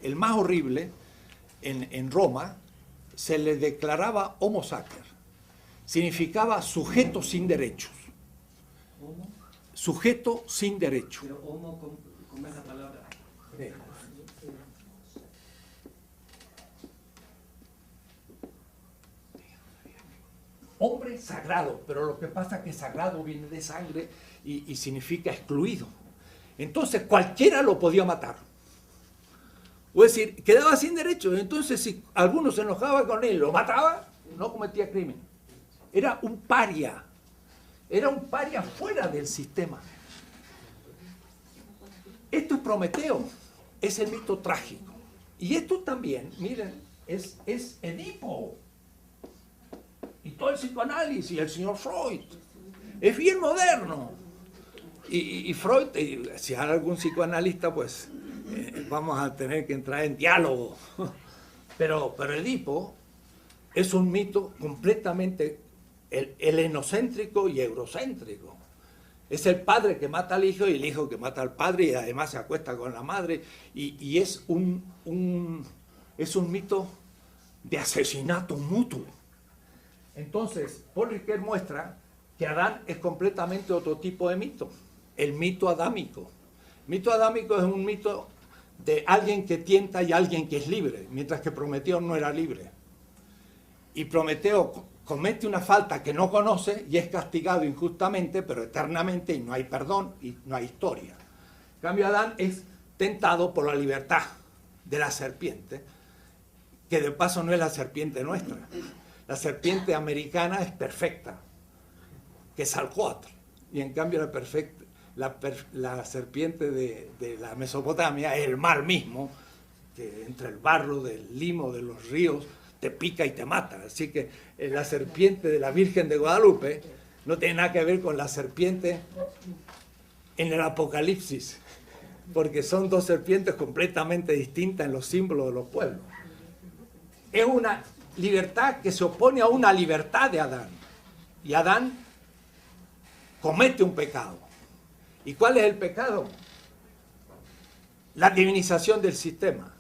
el más horrible, en Roma, se le declaraba homo sacer. Significaba sujeto sin derechos. ¿Homo? Sujeto sin derechos. Pero homo con esa palabra. Sí. Hombre sagrado, pero lo que pasa es que sagrado viene de sangre y significa excluido. Entonces cualquiera lo podía matar. O es decir, quedaba sin derechos. Entonces si alguno se enojaba con él, lo mataba, no cometía crimen. Era un paria. Era un paria fuera del sistema. Esto es Prometeo, es el mito trágico. Y esto también, miren, es Edipo. Y todo el psicoanálisis, y el señor Freud. Es bien moderno. Y Freud, si hay algún psicoanalista, pues vamos a tener que entrar en diálogo. Pero Edipo es un mito completamente helenocéntrico y eurocéntrico. Es el padre que mata al hijo y el hijo que mata al padre, y además se acuesta con la madre, y es un mito de asesinato mutuo. Entonces, Paul Ricoeur muestra que Adán es completamente otro tipo de mito, el mito adámico. El mito adámico es un mito de alguien que tienta y alguien que es libre, mientras que Prometeo no era libre. Y Prometeo comete una falta que no conoce y es castigado injustamente, pero eternamente, y no hay perdón y no hay historia. En cambio, Adán es tentado por la libertad de la serpiente, que de paso no es la serpiente nuestra. La serpiente americana es perfecta, que es Salcoatl, y en cambio la serpiente de la Mesopotamia es el mar mismo, que entre el barro del limo de los ríos te pica y te mata. Así que la serpiente de la Virgen de Guadalupe no tiene nada que ver con la serpiente en el Apocalipsis, porque son dos serpientes completamente distintas en los símbolos de los pueblos. Es una libertad que se opone a una libertad de Adán. Y Adán comete un pecado. ¿Y cuál es el pecado? La divinización del sistema.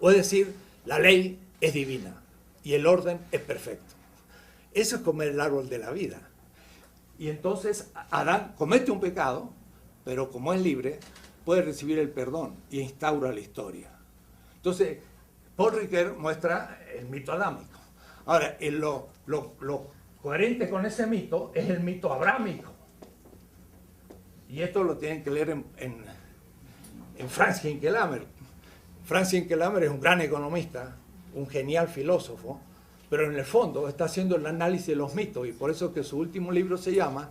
O es decir, la ley es divina y el orden es perfecto. Eso es comer el árbol de la vida. Y entonces Adán comete un pecado, pero como es libre, puede recibir el perdón y instaura la historia. Entonces, Paul Ricoeur muestra el mito adámico. Ahora, lo coherente con ese mito es el mito abrámico. Y esto lo tienen que leer en Franz Hinkelhammer. Franz Hinkelhammer es un gran economista, un genial filósofo, pero en el fondo está haciendo el análisis de los mitos, y por eso es que su último libro se llama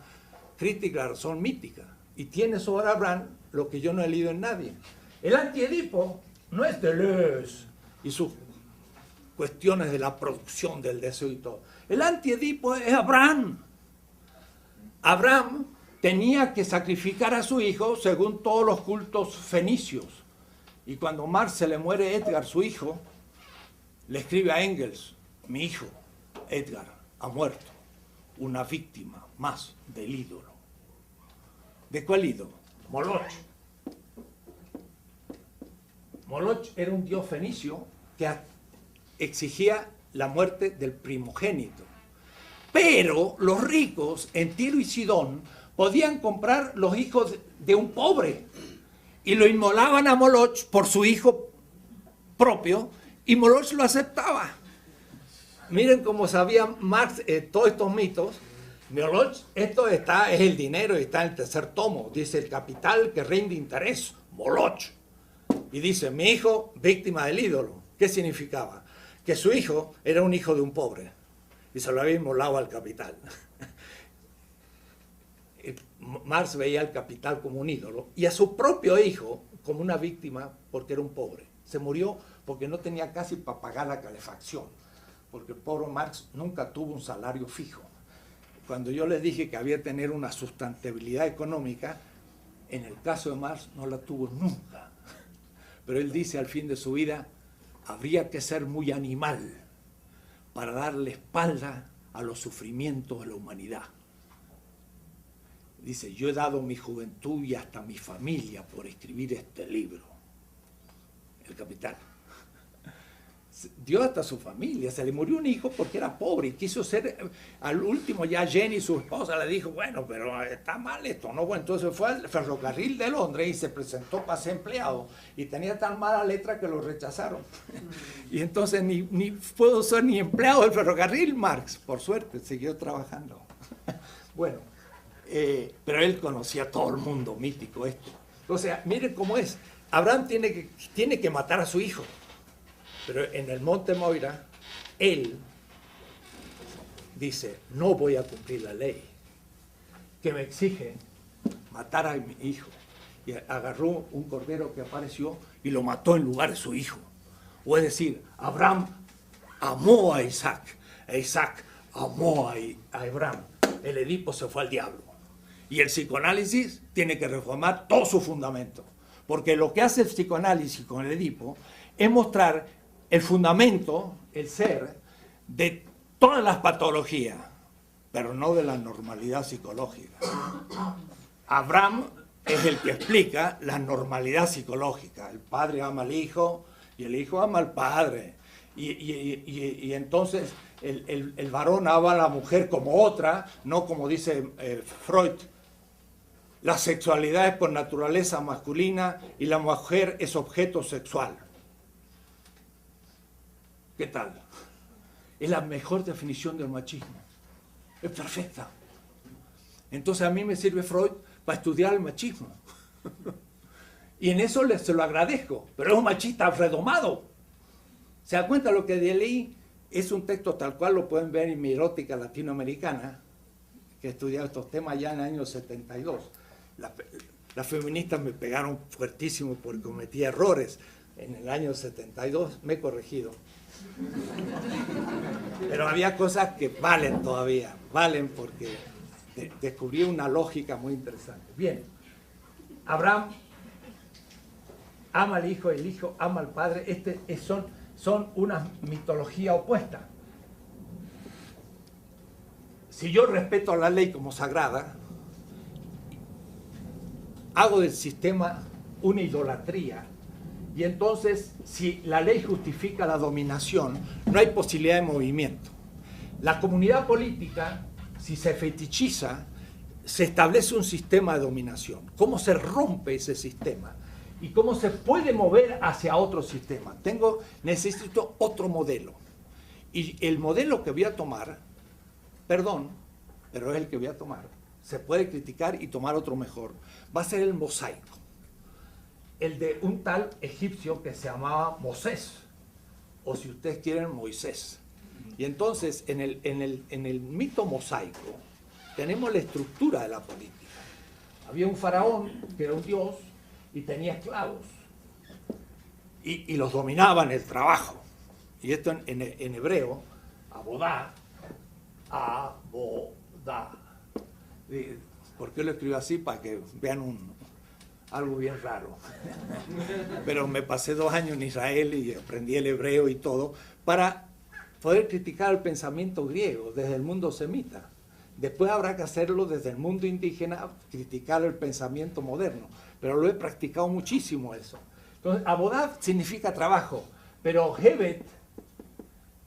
Crítica de la razón mítica, y tiene sobre Abraham lo que yo no he leído en nadie. El antiedipo no es Deleuze y sus cuestiones de la producción del deseo y todo. El antiedipo es Abraham. Abraham tenía que sacrificar a su hijo según todos los cultos fenicios. Y cuando Marx se le muere Edgar, su hijo, le escribe a Engels: mi hijo, Edgar, ha muerto, una víctima más del ídolo. ¿De cuál ídolo? Moloch. Moloch era un dios fenicio que exigía la muerte del primogénito. Pero los ricos en Tiro y Sidón podían comprar los hijos de un pobre y lo inmolaban a Moloch por su hijo propio, y Moloch lo aceptaba. Miren cómo sabía Marx todos estos mitos. Moloch, es el dinero, y está en el tercer tomo. Dice: el capital que rinde interés, Moloch. Y dice: mi hijo, víctima del ídolo. ¿Qué significaba? Que su hijo era un hijo de un pobre y se lo había inmolado al capital. Marx veía al capital como un ídolo y a su propio hijo como una víctima porque era un pobre. Se murió porque no tenía casi para pagar la calefacción, porque el pobre Marx nunca tuvo un salario fijo. Cuando yo les dije que había que tener una sustentabilidad económica, en el caso de Marx no la tuvo nunca. Pero él dice al fin de su vida: habría que ser muy animal para darle espalda a los sufrimientos de la humanidad. Dice: yo he dado mi juventud y hasta mi familia por escribir este libro. El Capital. Dio hasta su familia. Se le murió un hijo porque era pobre y quiso ser, al último ya Jenny, su esposa, le dijo: bueno, pero está mal esto, ¿no? Bueno, entonces fue al ferrocarril de Londres y se presentó para ser empleado, y tenía tan mala letra que lo rechazaron. Y entonces ni pudo ser ni empleado del ferrocarril Marx. Por suerte siguió trabajando. Bueno, pero él conocía a todo el mundo mítico esto. Entonces, miren cómo es. Abraham tiene que matar a su hijo. Pero en el Monte Moira, él dice: no voy a cumplir la ley que me exige matar a mi hijo. Y agarró un cordero que apareció y lo mató en lugar de su hijo. O es decir, Abraham amó a Isaac, e Isaac amó a Abraham. El Edipo se fue al diablo. Y el psicoanálisis tiene que reformar todo su fundamento. Porque lo que hace el psicoanálisis con el Edipo es mostrar el fundamento, el ser, de todas las patologías, pero no de la normalidad psicológica. Abraham es el que explica la normalidad psicológica. El padre ama al hijo y el hijo ama al padre. Y entonces el varón ama a la mujer como otra, no como dice Freud. La sexualidad es por naturaleza masculina y la mujer es objeto sexual. ¿Qué tal? Es la mejor definición del machismo. Es perfecta. Entonces a mí me sirve Freud para estudiar el machismo. Y en eso se lo agradezco. Pero es un machista redomado. ¿Se da cuenta? Lo que leí es un texto tal cual lo pueden ver en mi erótica latinoamericana, que he estudiado estos temas ya en el año 72. Las feministas me pegaron fuertísimo porque cometí errores. En el año 72 me he corregido. Pero había cosas que valen todavía, valen porque descubrí una lógica muy interesante. Bien, Abraham ama al hijo, el hijo ama al padre. Son una mitología opuesta. Si yo respeto la ley como sagrada, hago del sistema una idolatría, y entonces, si la ley justifica la dominación, no hay posibilidad de movimiento. La comunidad política, si se fetichiza, se establece un sistema de dominación. ¿Cómo se rompe ese sistema? ¿Y cómo se puede mover hacia otro sistema? Necesito otro modelo. Y el modelo que voy a tomar, perdón, pero es el que voy a tomar, se puede criticar y tomar otro mejor, va a ser el mosaico. El de un tal egipcio que se llamaba Mosés, o si ustedes quieren, Moisés. Y entonces, en el mito mosaico, tenemos la estructura de la política. Había un faraón que era un dios y tenía esclavos. Y los dominaban el trabajo. Y esto en hebreo, abodá. ¿Por qué lo escribo así? Para que vean algo bien raro. Pero me pasé 2 años en Israel y aprendí el hebreo y todo para poder criticar el pensamiento griego desde el mundo semita. Después habrá que hacerlo desde el mundo indígena, criticar el pensamiento moderno. Pero lo he practicado muchísimo eso. Entonces, abodá significa trabajo, pero Hebet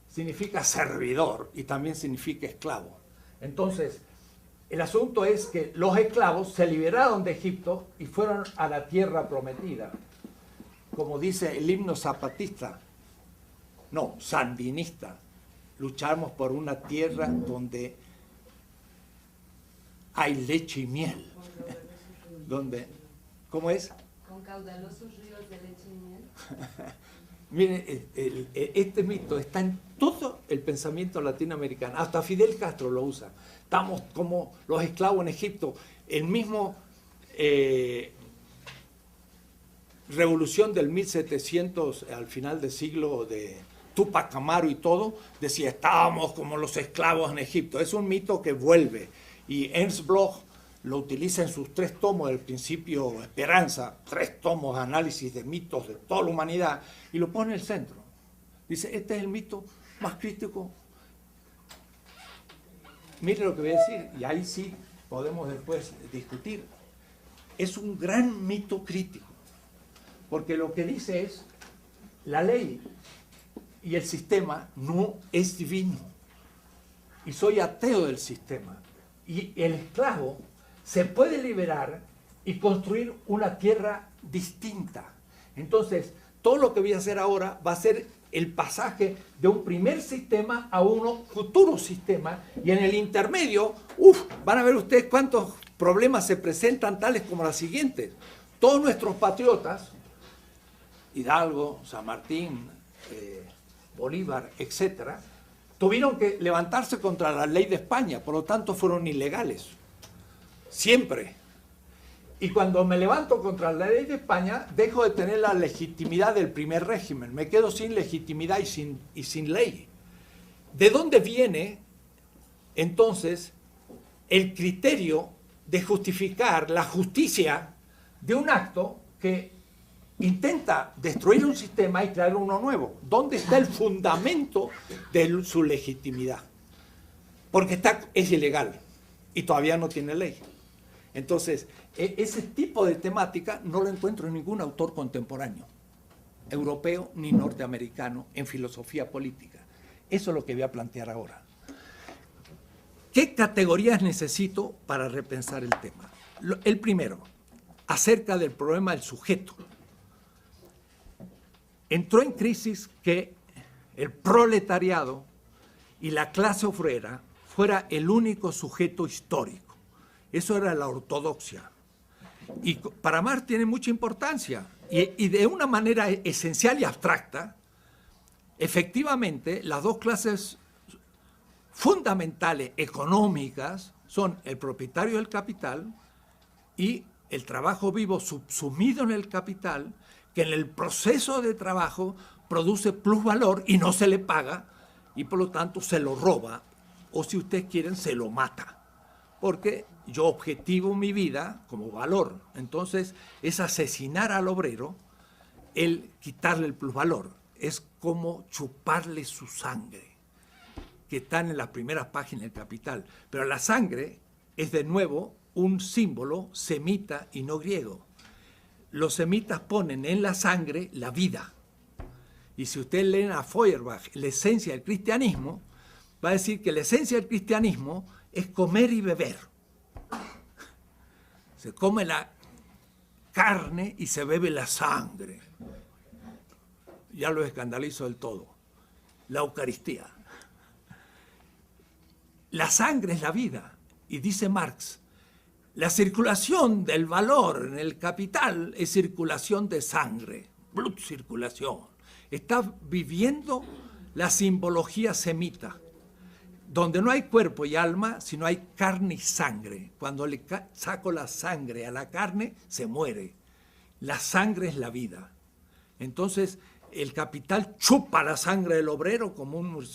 significa servidor y también significa esclavo. Entonces, el asunto es que los esclavos se liberaron de Egipto y fueron a la tierra prometida. Como dice el himno zapatista, no, sandinista, luchamos por una tierra donde hay leche y miel. Donde, ¿cómo es? Con caudalosos ríos de leche y miel. Miren, este mito está en todo el pensamiento latinoamericano. Hasta Fidel Castro lo usa. Estamos como los esclavos en Egipto. El mismo revolución del 1700, al final del siglo de Túpac Amaru y todo, decía, estábamos como los esclavos en Egipto. Es un mito que vuelve. Y Ernst Bloch lo utiliza en sus 3 tomos del Principio Esperanza, 3 tomos de análisis de mitos de toda la humanidad, y lo pone en el centro. Dice, este es el mito más crítico. Mire lo que voy a decir, y ahí sí podemos después discutir. Es un gran mito crítico, porque lo que dice es, la ley y el sistema no es divino, y soy ateo del sistema, y el esclavo se puede liberar y construir una tierra distinta. Entonces, todo lo que voy a hacer ahora va a ser el pasaje de un primer sistema a un futuro sistema, y en el intermedio, van a ver ustedes cuántos problemas se presentan, tales como las siguientes. Todos nuestros patriotas, Hidalgo, San Martín, Bolívar, etcétera, tuvieron que levantarse contra la ley de España, por lo tanto fueron ilegales. Siempre. Y cuando me levanto contra la ley de España, dejo de tener la legitimidad del primer régimen. Me quedo sin legitimidad y sin ley. ¿De dónde viene, entonces, el criterio de justificar la justicia de un acto que intenta destruir un sistema y crear uno nuevo? ¿Dónde está el fundamento de su legitimidad? Porque es ilegal y todavía no tiene ley. Entonces, ese tipo de temática no lo encuentro en ningún autor contemporáneo, europeo ni norteamericano, en filosofía política. Eso es lo que voy a plantear ahora. ¿Qué categorías necesito para repensar el tema? El primero, acerca del problema del sujeto. Entró en crisis que el proletariado y la clase obrera fuera el único sujeto histórico. Eso era la ortodoxia. Y para Marx tiene mucha importancia. Y de una manera esencial y abstracta, efectivamente, las dos clases fundamentales económicas son el propietario del capital y el trabajo vivo subsumido en el capital, que en el proceso de trabajo produce plusvalor y no se le paga, y por lo tanto se lo roba, o si ustedes quieren, se lo mata. Porque yo objetivo mi vida como valor. Entonces, es asesinar al obrero el quitarle el plusvalor. Es como chuparle su sangre, que están en las primeras páginas del Capital. Pero la sangre es de nuevo un símbolo semita y no griego. Los semitas ponen en la sangre la vida. Y si ustedes leen a Feuerbach, la esencia del cristianismo, va a decir que la esencia del cristianismo es comer y beber. Se come la carne y se bebe la sangre. Ya lo escandalizo del todo. La Eucaristía. La sangre es la vida. Y dice Marx, la circulación del valor en el capital es circulación de sangre, circulación. Está viviendo la simbología semita, donde no hay cuerpo y alma, sino hay carne y sangre. Cuando le saco la sangre a la carne, se muere. La sangre es la vida. Entonces, el capital chupa la sangre del obrero como un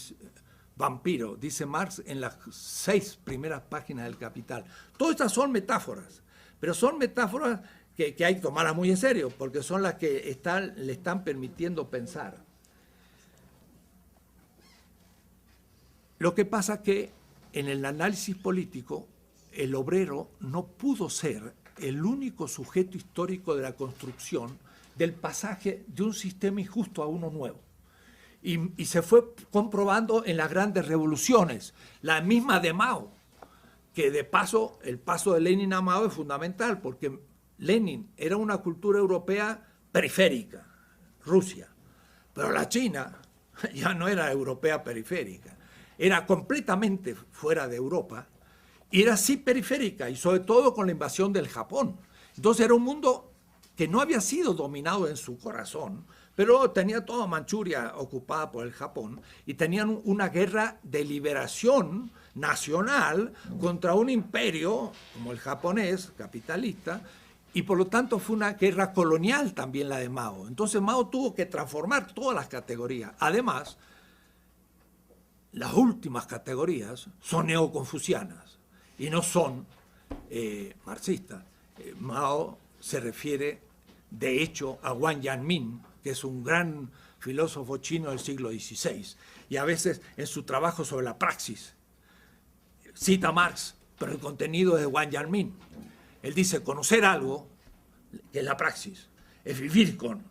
vampiro, dice Marx en las 6 primeras páginas del Capital. Todas estas son metáforas, pero son metáforas que hay que tomarlas muy en serio, porque son las que le están permitiendo pensar. Lo que pasa es que en el análisis político, el obrero no pudo ser el único sujeto histórico de la construcción del pasaje de un sistema injusto a uno nuevo. Y se fue comprobando en las grandes revoluciones, la misma de Mao, que de paso, el paso de Lenin a Mao es fundamental, porque Lenin era una cultura europea periférica, Rusia, pero la China ya no era europea periférica, era completamente fuera de Europa, y era sí periférica, y sobre todo con la invasión del Japón. Entonces era un mundo que no había sido dominado en su corazón, pero tenía toda Manchuria ocupada por el Japón y tenían una guerra de liberación nacional contra un imperio como el japonés, capitalista, y por lo tanto fue una guerra colonial también la de Mao. Entonces Mao tuvo que transformar todas las categorías. Además, las últimas categorías son neoconfucianas y no son marxistas. Mao se refiere, de hecho, a Wang Yanmin, que es un gran filósofo chino del siglo XVI, y a veces en su trabajo sobre la praxis cita a Marx, pero el contenido es de Wang Yanmin. Él dice, conocer algo, que es la praxis, es vivir con.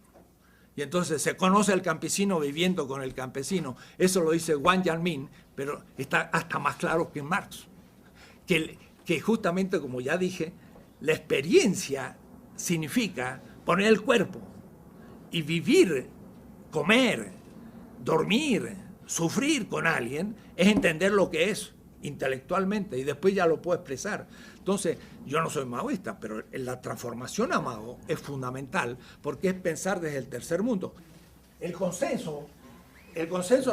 Y entonces se conoce al campesino viviendo con el campesino. Eso lo dice Wang Yanmin, pero está hasta más claro que Marx. Que justamente, como ya dije, la experiencia significa poner el cuerpo y vivir, comer, dormir, sufrir con alguien, es entender lo que es intelectualmente y después ya lo puedo expresar. Entonces, yo no soy maoísta, pero la transformación a Mao es fundamental porque es pensar desde el tercer mundo. El consenso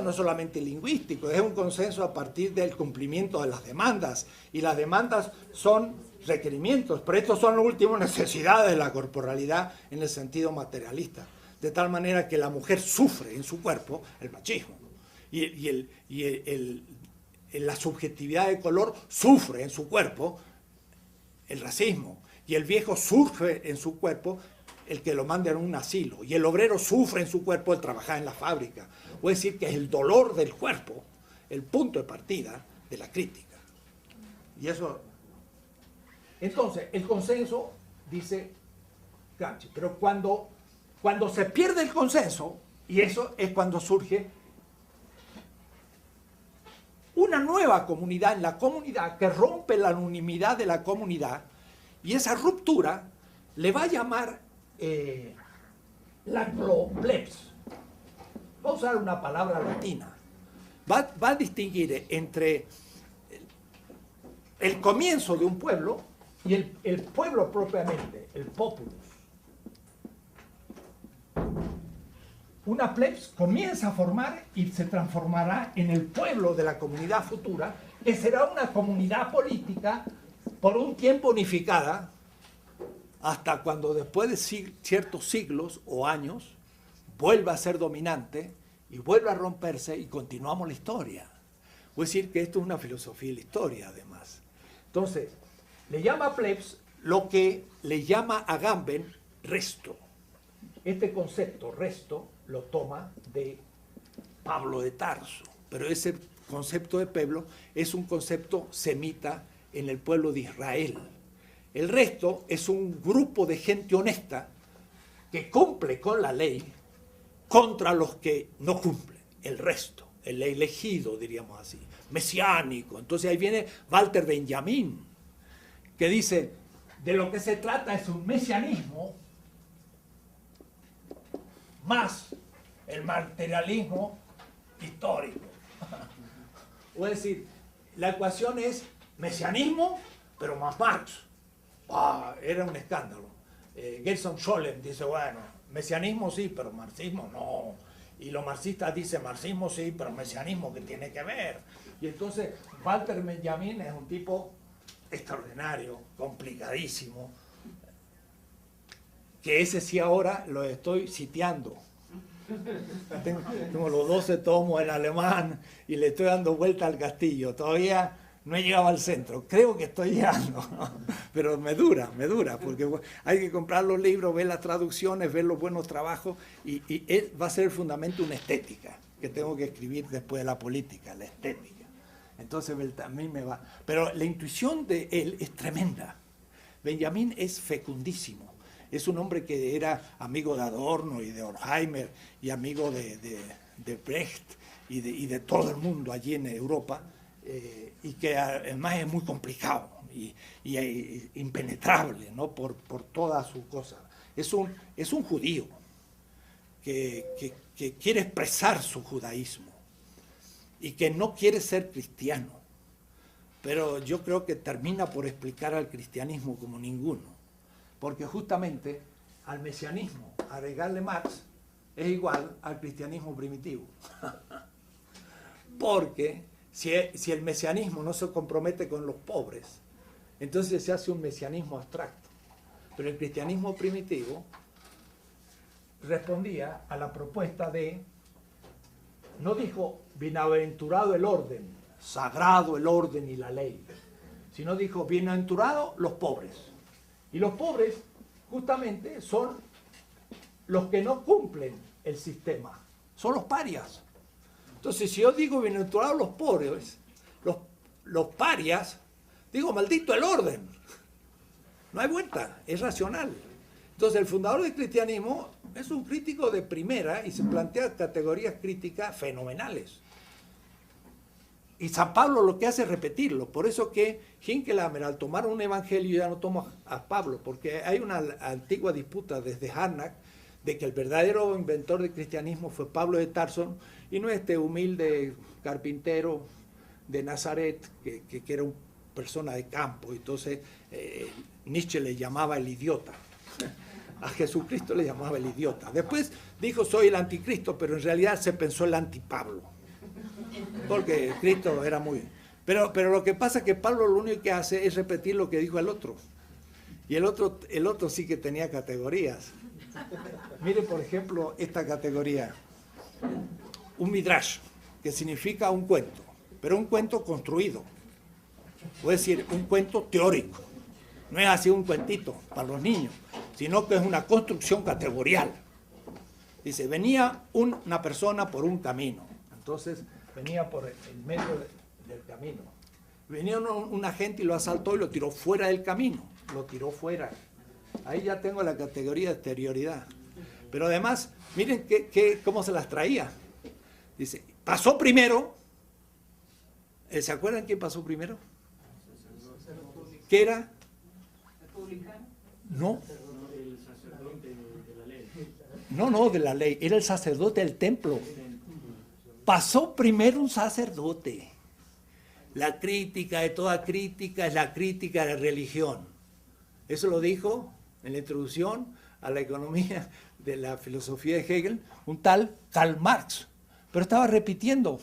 no es solamente lingüístico, es un consenso a partir del cumplimiento de las demandas, y las demandas son requerimientos, pero estos son las últimas necesidades de la corporalidad en el sentido materialista, de tal manera que la mujer sufre en su cuerpo el machismo, y la subjetividad de color sufre en su cuerpo el racismo, y el viejo sufre en su cuerpo el que lo manden a un asilo, y el obrero sufre en su cuerpo el trabajar en la fábrica. Puede decir que es el dolor del cuerpo el punto de partida de la crítica. Y eso. Entonces, el consenso, dice Gramsci, pero cuando se pierde el consenso, y eso es cuando surge una nueva comunidad en la comunidad que rompe la unanimidad de la comunidad, y esa ruptura le va a llamar la plebs. Va a usar una palabra latina. Va a distinguir entre el comienzo de un pueblo y el pueblo propiamente, el populus. una plebs comienza a formar y se transformará en el pueblo de la comunidad futura, que será una comunidad política por un tiempo unificada, hasta cuando después de ciertos siglos o años vuelva a ser dominante y vuelva a romperse y continuamos la historia. Voy a decir que esto es una filosofía de la historia, además. Entonces, le llama a plebs lo que le llama a Agamben resto. Este concepto, resto, lo toma de Pablo de Tarso, pero ese concepto de pueblo es un concepto semita en el pueblo de Israel. El resto es un grupo de gente honesta que cumple con la ley contra los que no cumplen. El resto, el elegido, diríamos así, mesiánico. Entonces ahí viene Walter Benjamin, que dice, de lo que se trata es un mesianismo más el materialismo histórico. O es decir, la ecuación es mesianismo, pero más Marx. Era un escándalo. Gerson Scholem dice, bueno, mesianismo sí, pero marxismo no. Y los marxistas dicen, marxismo sí, pero mesianismo, ¿qué tiene que ver? Y entonces Walter Benjamin es un tipo extraordinario, complicadísimo, que ese sí ahora lo estoy sitiando. Tengo los 12 tomos en alemán y le estoy dando vuelta al castillo. Todavía no he llegado al centro. Creo que estoy llegando, ¿no? Pero me dura, porque hay que comprar los libros, ver las traducciones, ver los buenos trabajos y va a ser el fundamento una estética que tengo que escribir después de la política, la estética. Entonces a mí me va. Pero la intuición de él es tremenda. Benjamin es fecundísimo. Es un hombre que era amigo de Adorno y de Horkheimer y amigo de Brecht y de todo el mundo allí en Europa, y que además es muy complicado y impenetrable, ¿no? por toda su cosa. Es un judío que quiere expresar su judaísmo y que no quiere ser cristiano, pero yo creo que termina por explicar al cristianismo como ninguno, porque justamente al mesianismo agregarle Marx es igual al cristianismo primitivo. Porque si el mesianismo no se compromete con los pobres, entonces se hace un mesianismo abstracto. Pero el cristianismo primitivo respondía a la propuesta no dijo bienaventurado el orden, sagrado el orden y la ley, sino dijo bienaventurados los pobres. Y los pobres justamente son los que no cumplen el sistema, son los parias. Entonces, si yo digo bienaventurados los pobres, los parias, digo maldito el orden. No hay vuelta, es racional. Entonces, el fundador del cristianismo es un crítico de primera y se plantea categorías críticas fenomenales. Y San Pablo lo que hace es repetirlo. Por eso que Hinckelhammer, al tomar un evangelio, ya no toma a Pablo, porque hay una antigua disputa desde Harnack de que el verdadero inventor del cristianismo fue Pablo de Tarso y no este humilde carpintero de Nazaret que era una persona de campo. Entonces Nietzsche le llamaba el idiota. A Jesucristo le llamaba el idiota. Después dijo soy el anticristo, pero en realidad se pensó el antipablo, porque Cristo era muy... Pero lo que pasa es que Pablo lo único que hace es repetir lo que dijo el otro. Y el otro sí que tenía categorías. Mire, por ejemplo, esta categoría. Un midrash, que significa un cuento, pero un cuento construido. Es decir, un cuento teórico. No es así un cuentito para los niños, sino que es una construcción categorial. Dice, venía una persona por un camino. Entonces, venía por el medio del camino. Venía una gente y lo asaltó y lo tiró fuera del camino. Lo tiró fuera. Ahí ya tengo la categoría de exterioridad. Pero además, miren cómo se las traía. Dice, pasó primero. ¿Se acuerdan quién pasó primero? ¿Qué era? No. El sacerdote de la ley. No, de la ley. Era el sacerdote del templo. Pasó primero un sacerdote. La crítica de toda crítica es la crítica de la religión. Eso lo dijo en la introducción a la economía de la filosofía de Hegel, un tal Karl Marx, pero estaba repitiendo,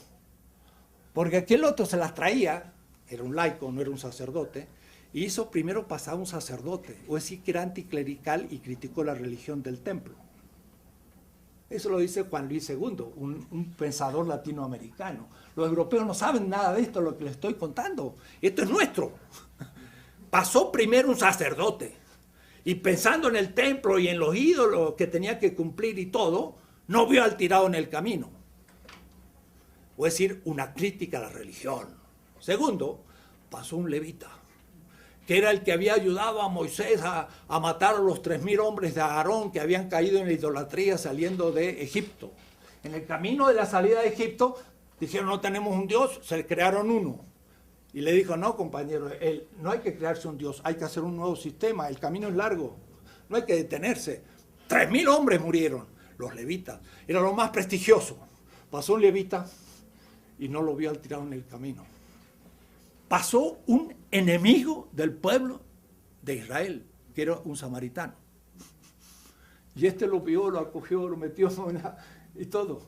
porque aquel otro se las traía, era un laico, no era un sacerdote, y hizo primero pasar a un sacerdote, o decir que era anticlerical y criticó la religión del templo. Eso lo dice Juan Luis II, un pensador latinoamericano. Los europeos no saben nada de esto, lo que les estoy contando. Esto es nuestro. Pasó primero un sacerdote, y pensando en el templo y en los ídolos que tenía que cumplir y todo, no vio al tirado en el camino. O decir, una crítica a la religión. Segundo, pasó un levita, que era el que había ayudado a Moisés a matar a los 3.000 hombres de Aarón que habían caído en la idolatría saliendo de Egipto. En el camino de la salida de Egipto, dijeron, no tenemos un Dios, se crearon uno. Y le dijo, no, compañero, no hay que crearse un Dios, hay que hacer un nuevo sistema, el camino es largo, no hay que detenerse. 3.000 hombres murieron, los levitas, era lo más prestigioso. Pasó un levita y no lo vio al tirado en el camino. Pasó un enemigo del pueblo de Israel, que era un samaritano. Y este lo vio, lo acogió, lo metió y todo.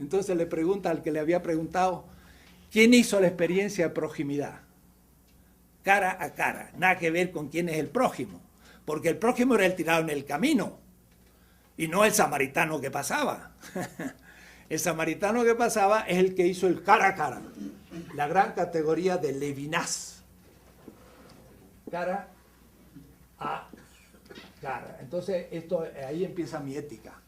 Entonces le pregunta al que le había preguntado, ¿quién hizo la experiencia de proximidad? Cara a cara, nada que ver con quién es el prójimo, porque el prójimo era el tirado en el camino y no el samaritano que pasaba. El samaritano que pasaba es el que hizo el cara a cara, la gran categoría de Levinas. Cara a cara. Entonces, ahí empieza mi ética.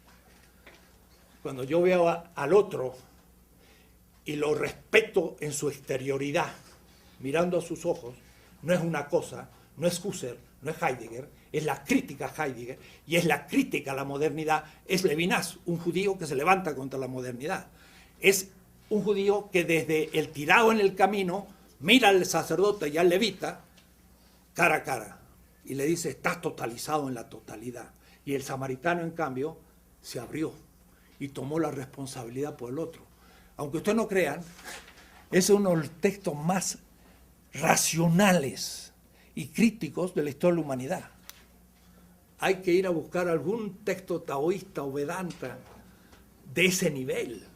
Cuando yo veo al otro y lo respeto en su exterioridad, mirando a sus ojos, no es una cosa, no es Husserl, no es Heidegger, es la crítica a Heidegger y es la crítica a la modernidad. Es Levinas, un judío que se levanta contra la modernidad. Es un judío que desde el tirado en el camino mira al sacerdote y al levita cara a cara y le dice, estás totalizado en la totalidad. Y el samaritano, en cambio, se abrió y tomó la responsabilidad por el otro. Aunque ustedes no crean, es uno de los textos más racionales y críticos de la historia de la humanidad. Hay que ir a buscar algún texto taoísta o vedanta de ese nivel.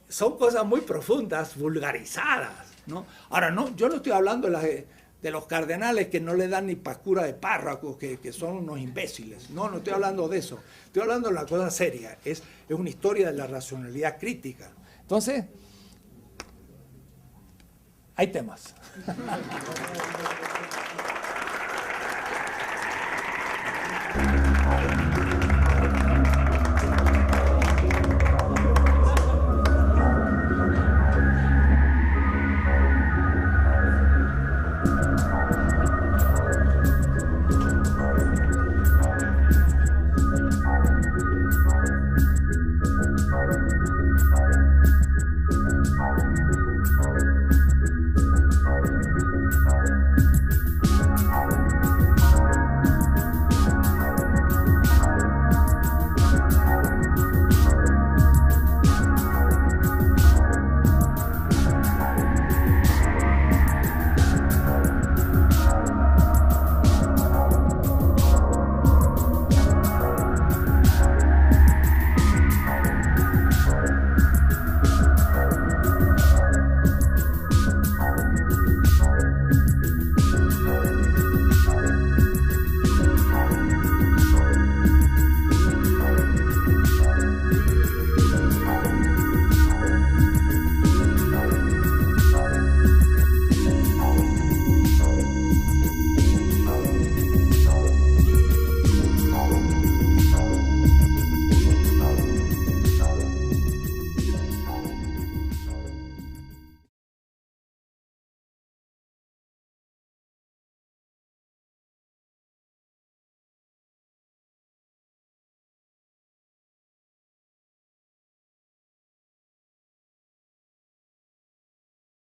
Son cosas muy profundas, vulgarizadas, ¿no? Ahora, no, yo no estoy hablando de los cardenales que no le dan ni pa' cura de párroco, que son unos imbéciles. No estoy hablando de eso. Estoy hablando de la cosa seria. Es una historia de la racionalidad crítica. Entonces, hay temas.